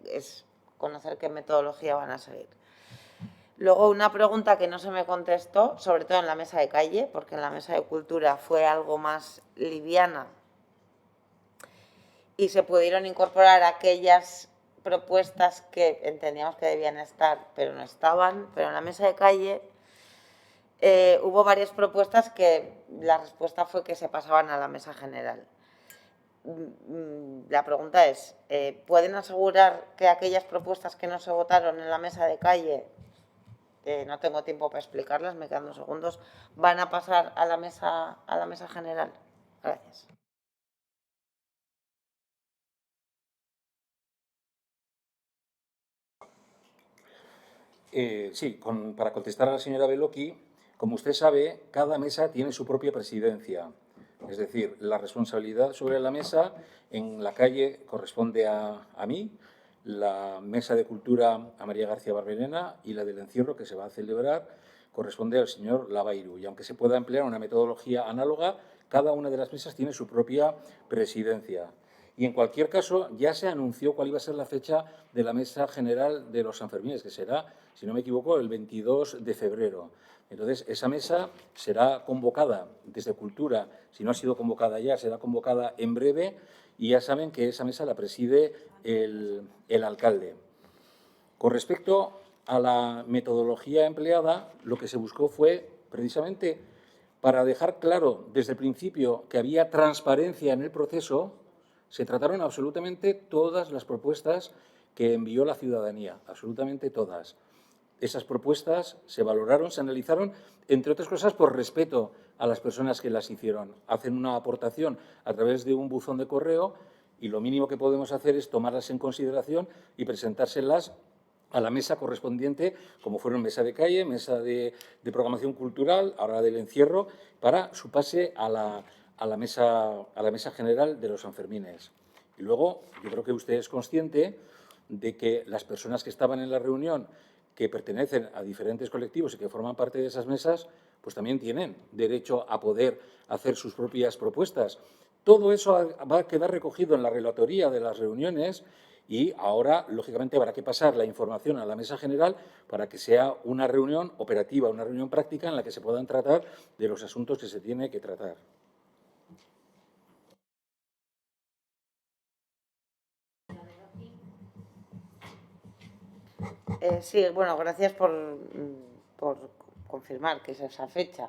es conocer qué metodología van a seguir. Luego, una pregunta que no se me contestó, sobre todo en la mesa de calle, porque en la mesa de cultura fue algo más liviana y se pudieron incorporar aquellas propuestas que entendíamos que debían estar, pero no estaban. Pero en la mesa de calle hubo varias propuestas que la respuesta fue que se pasaban a la mesa general. La pregunta es, ¿pueden asegurar que aquellas propuestas que no se votaron en la mesa de calle, no tengo tiempo para explicarlas, me quedan 2 segundos, van a pasar a la mesa general? Gracias. Sí, para contestar a la señora Beloki, como usted sabe, cada mesa tiene su propia presidencia. Es decir, la responsabilidad sobre la mesa en la calle corresponde a mí, la mesa de cultura a María García Barberena y la del encierro que se va a celebrar corresponde al señor Lavairu. Y aunque se pueda emplear una metodología análoga, cada una de las mesas tiene su propia presidencia. Y en cualquier caso, ya se anunció cuál iba a ser la fecha de la Mesa General de los Sanfermines, que será, si no me equivoco, el 22 de febrero. Entonces, esa mesa será convocada desde Cultura, si no ha sido convocada ya, será convocada en breve, y ya saben que esa mesa la preside el alcalde. Con respecto a la metodología empleada, lo que se buscó fue, precisamente, para dejar claro desde el principio que había transparencia en el proceso, se trataron absolutamente todas las propuestas que envió la ciudadanía, absolutamente todas. Esas propuestas se valoraron, se analizaron, entre otras cosas, por respeto a las personas que las hicieron. Hacen una aportación a través de un buzón de correo y lo mínimo que podemos hacer es tomarlas en consideración y presentárselas a la mesa correspondiente, como fueron mesa de calle, mesa de programación cultural, ahora del encierro, para su pase a la mesa general de los Sanfermines. Y luego, yo creo que usted es consciente de que las personas que estaban en la reunión, que pertenecen a diferentes colectivos y que forman parte de esas mesas, pues también tienen derecho a poder hacer sus propias propuestas. Todo eso va a quedar recogido en la relatoría de las reuniones y ahora, lógicamente, habrá que pasar la información a la mesa general para que sea una reunión operativa, una reunión práctica en la que se puedan tratar de los asuntos que se tiene que tratar. Sí, bueno, gracias por confirmar que es esa fecha.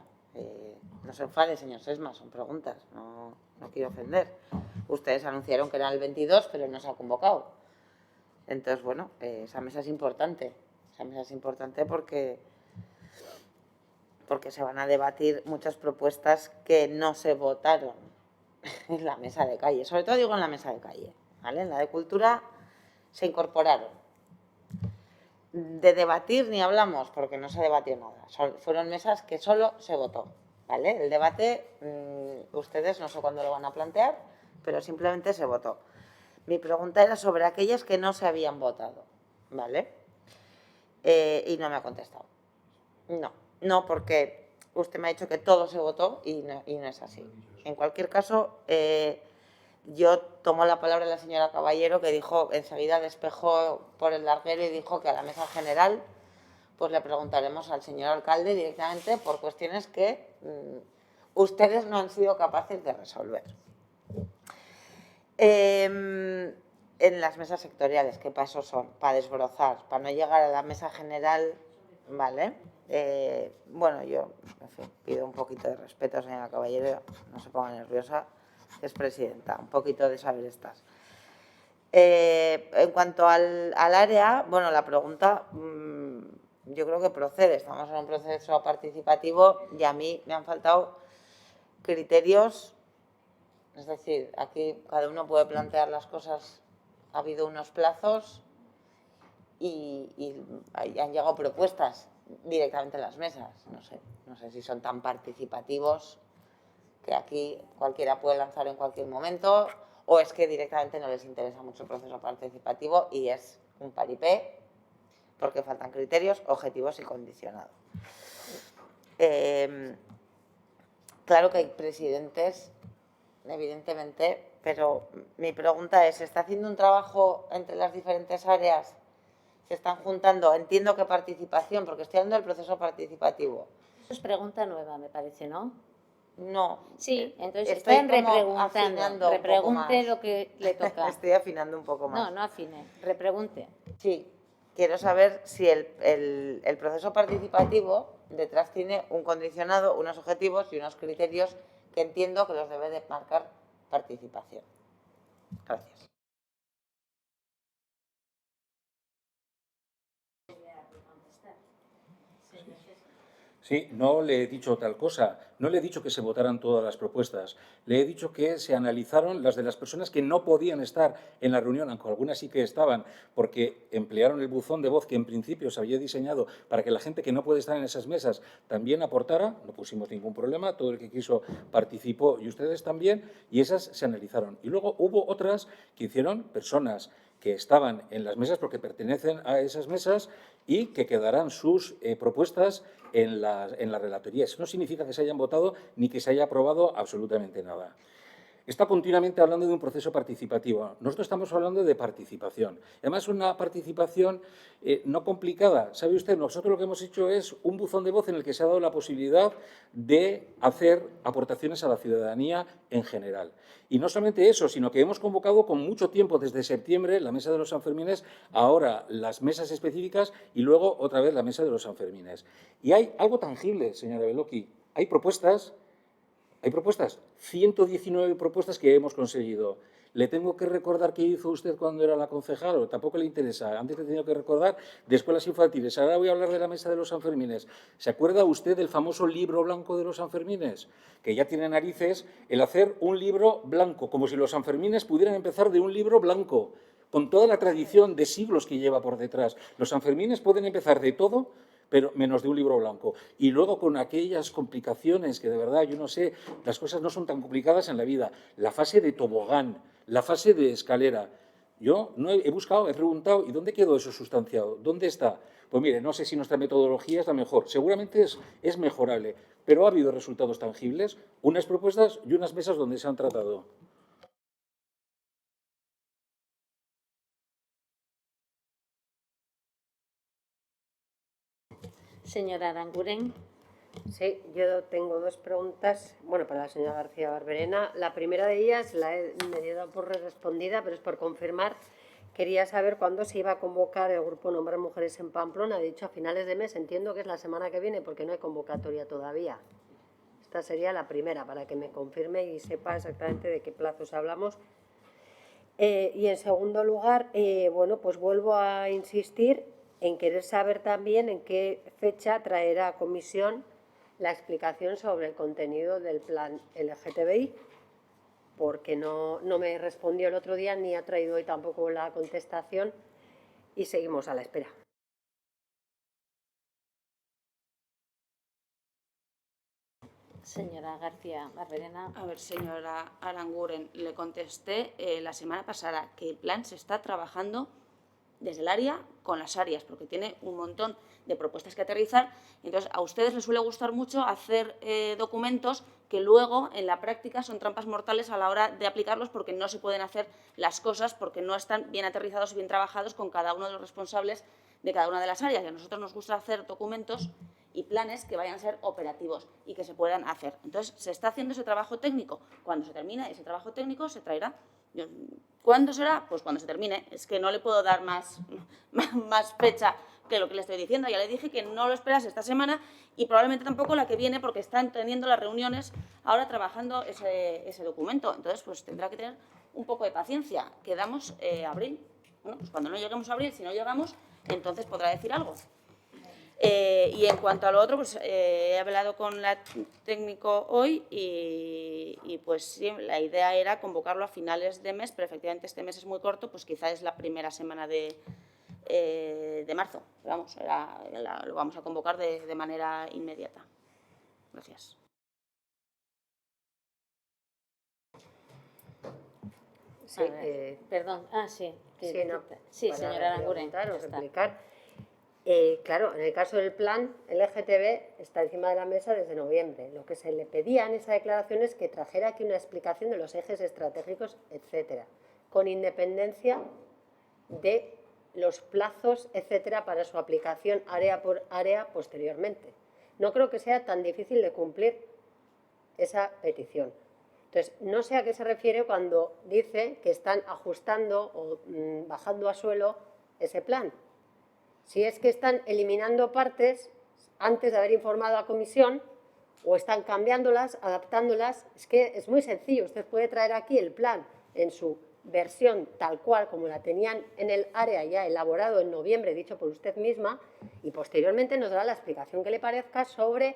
No se enfade, señor Sesma, son preguntas, no quiero ofender. Ustedes anunciaron que era el 22, pero no se ha convocado. Entonces, bueno, esa mesa es importante. Esa mesa es importante porque se van a debatir muchas propuestas que no se votaron en la mesa de calle. Sobre todo digo en la mesa de calle, ¿vale? En la de cultura se incorporaron. De debatir ni hablamos, porque no se debatió nada. Fueron mesas que solo se votó, ¿vale? El debate, ustedes no sé cuándo lo van a plantear, pero simplemente se votó. Mi pregunta era sobre aquellas que no se habían votado, ¿vale? Y no me ha contestado. No, porque usted me ha dicho que todo se votó y no es así. En cualquier caso, yo tomo la palabra de la señora Caballero, que dijo, enseguida despejó por el larguero y dijo que a la mesa general pues le preguntaremos al señor alcalde directamente por cuestiones que ustedes no han sido capaces de resolver. En las mesas sectoriales, ¿qué pasos son? Para desbrozar, para no llegar a la mesa general, ¿vale? Bueno, yo en fin, pido un poquito de respeto, señora Caballero, no se ponga nerviosa, es presidenta, un poquito de saber estas. En cuanto al área, bueno, la pregunta yo creo que procede, estamos en un proceso participativo y a mí me han faltado criterios, es decir, aquí cada uno puede plantear las cosas, ha habido unos plazos y han llegado propuestas directamente a las mesas, no sé si son tan participativos que aquí cualquiera puede lanzar en cualquier momento, o es que directamente no les interesa mucho el proceso participativo y es un paripé, porque faltan criterios objetivos y condicionados. Claro que hay presidentes, evidentemente, pero mi pregunta es, ¿se está haciendo un trabajo entre las diferentes áreas? ¿Se están juntando? Entiendo que participación, porque estoy hablando del proceso participativo. Eso es pregunta nueva, me parece, ¿no? No. Sí, entonces estoy están repreguntando. afinando un poco Repregunte más. lo que le toca. Estoy afinando un poco más. No afine, repregunte. Sí, quiero saber si el proceso participativo detrás tiene un condicionado, unos objetivos y unos criterios que entiendo que los debe de marcar participación. Gracias. Sí, no le he dicho tal cosa, no le he dicho que se votaran todas las propuestas, le he dicho que se analizaron las de las personas que no podían estar en la reunión, aunque algunas sí que estaban, porque emplearon el buzón de voz que en principio se había diseñado para que la gente que no puede estar en esas mesas también aportara, no pusimos ningún problema, todo el que quiso participó y ustedes también, y esas se analizaron. Y luego hubo otras que hicieron personas que estaban en las mesas porque pertenecen a esas mesas y que quedarán sus propuestas en la relatoría. Eso no significa que se hayan votado ni que se haya aprobado absolutamente nada. Está continuamente hablando de un proceso participativo. Nosotros estamos hablando de participación. Además, una participación no complicada. ¿Sabe usted? Nosotros lo que hemos hecho es un buzón de voz en el que se ha dado la posibilidad de hacer aportaciones a la ciudadanía en general. Y no solamente eso, sino que hemos convocado con mucho tiempo, desde septiembre, la Mesa de los Sanfermines, ahora las mesas específicas y luego otra vez la Mesa de los Sanfermines. Y hay algo tangible, señora Beloki. Hay propuestas, 119 propuestas que hemos conseguido. ¿Le tengo que recordar qué hizo usted cuando era la concejal? ¿O tampoco le interesa? Antes le he tenido que recordar de escuelas infantiles. Ahora voy a hablar de la Mesa de los Sanfermines. ¿Se acuerda usted del famoso libro blanco de los Sanfermines? Que ya tiene narices el hacer un libro blanco, como si los Sanfermines pudieran empezar de un libro blanco, con toda la tradición de siglos que lleva por detrás. Los Sanfermines pueden empezar de todo, pero menos de un libro blanco. Y luego con aquellas complicaciones que de verdad, yo no sé, las cosas no son tan complicadas en la vida. La fase de tobogán, la fase de escalera. Yo no he buscado, he preguntado, ¿y dónde quedó eso sustanciado? ¿Dónde está? Pues mire, no sé si nuestra metodología es la mejor. Seguramente es mejorable, pero ha habido resultados tangibles, unas propuestas y unas mesas donde se han tratado. Señora Aranguren. Sí, yo tengo dos preguntas, bueno, para la señora García Barberena. La primera de ellas la he medio dado por respondida, pero es por confirmar. Quería saber cuándo se iba a convocar el grupo Nombrar Mujeres en Pamplona. De hecho, a finales de mes, entiendo que es la semana que viene, porque no hay convocatoria todavía. Esta sería la primera, para que me confirme y sepa exactamente de qué plazos hablamos. Y en segundo lugar, bueno, pues vuelvo a insistir en querer saber también en qué fecha traerá a comisión la explicación sobre el contenido del plan LGTBI, porque no me respondió el otro día ni ha traído hoy tampoco la contestación y seguimos a la espera. Señora García Barberena. A ver, señora Aranguren, le contesté la semana pasada que el plan se está trabajando desde el área con las áreas, porque tiene un montón de propuestas que aterrizar. Entonces, a ustedes les suele gustar mucho hacer documentos que luego, en la práctica, son trampas mortales a la hora de aplicarlos porque no se pueden hacer las cosas, porque no están bien aterrizados y bien trabajados con cada uno de los responsables de cada una de las áreas. Y a nosotros nos gusta hacer documentos y planes que vayan a ser operativos y que se puedan hacer. Entonces, se está haciendo ese trabajo técnico. Cuando se termine ese trabajo técnico, se traerá. ¿Cuándo será? Pues cuando se termine. Es que no le puedo dar más fecha que lo que le estoy diciendo. Ya le dije que no lo esperase esta semana y probablemente tampoco la que viene, porque están teniendo las reuniones ahora trabajando ese documento. Entonces, pues tendrá que tener un poco de paciencia. Quedamos abril. Bueno, pues cuando no lleguemos a abril, si no llegamos, entonces podrá decir algo. Y en cuanto a lo otro, pues he hablado con la técnico hoy y pues sí, la idea era convocarlo a finales de mes, pero efectivamente este mes es muy corto, pues quizá es la primera semana de marzo. Vamos, lo vamos a convocar de manera inmediata. Gracias. Sí, perdón. Sí. Sí, no, sí, señora Aranguren. Explicar. Claro, en el caso del plan, el LGTB está encima de la mesa desde noviembre. Lo que se le pedía en esa declaración es que trajera aquí una explicación de los ejes estratégicos, etcétera, con independencia de los plazos, etcétera, para su aplicación área por área posteriormente. No creo que sea tan difícil de cumplir esa petición. Entonces, no sé a qué se refiere cuando dice que están ajustando o bajando a suelo ese plan. Si es que están eliminando partes antes de haber informado a comisión o están cambiándolas, adaptándolas, es que es muy sencillo. Usted puede traer aquí el plan en su versión tal cual como la tenían en el área ya elaborado en noviembre, dicho por usted misma, y posteriormente nos dará la explicación que le parezca sobre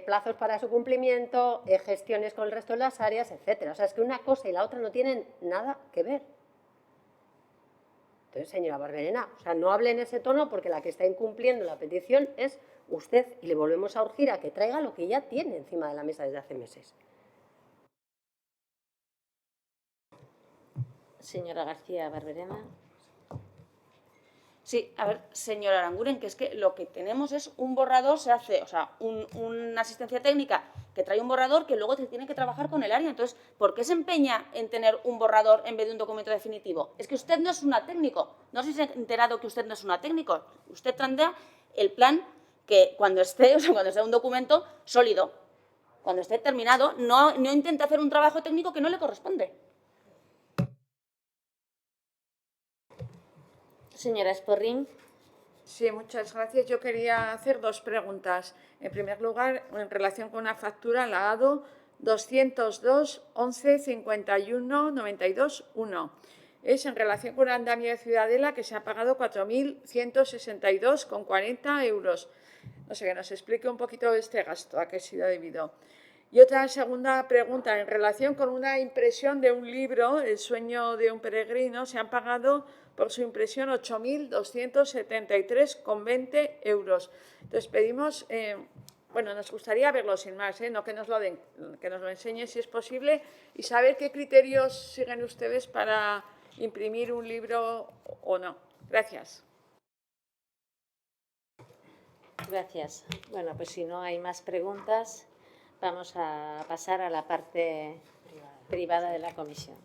plazos para su cumplimiento, gestiones con el resto de las áreas, etcétera. O sea, es que una cosa y la otra no tienen nada que ver. Entonces, señora Barberena, o sea, no hable en ese tono porque la que está incumpliendo la petición es usted y le volvemos a urgir a que traiga lo que ya tiene encima de la mesa desde hace meses. Señora García Barberena. Sí, a ver, señora Aranguren, que es que lo que tenemos es un borrador, se hace, o sea, una asistencia técnica que trae un borrador que luego se tiene que trabajar con el área. Entonces, ¿por qué se empeña en tener un borrador en vez de un documento definitivo? Es que usted no es una técnico. No sé si se ha enterado que usted no es una técnico. Usted tendrá el plan que cuando esté, o sea, cuando sea un documento sólido, cuando esté terminado, no intente hacer un trabajo técnico que no le corresponde. Señora Esporrín. Sí, muchas gracias. Yo quería hacer dos preguntas. En primer lugar, en relación con una factura, la ADO 202 11 51 92 1. Es en relación con el andamio de Ciudadela, que se ha pagado 4.162,40 euros. No sé, que nos explique un poquito este gasto, a qué ha sido debido. Y otra segunda pregunta, en relación con una impresión de un libro, El sueño de un peregrino, se han pagado por su impresión 8.273,20 euros. Entonces pedimos, bueno, nos gustaría verlo sin más, no que nos lo den, que nos lo enseñe si es posible y saber qué criterios siguen ustedes para imprimir un libro o no. Gracias. Gracias. Bueno, pues si no hay más preguntas, vamos a pasar a la parte privada de la comisión.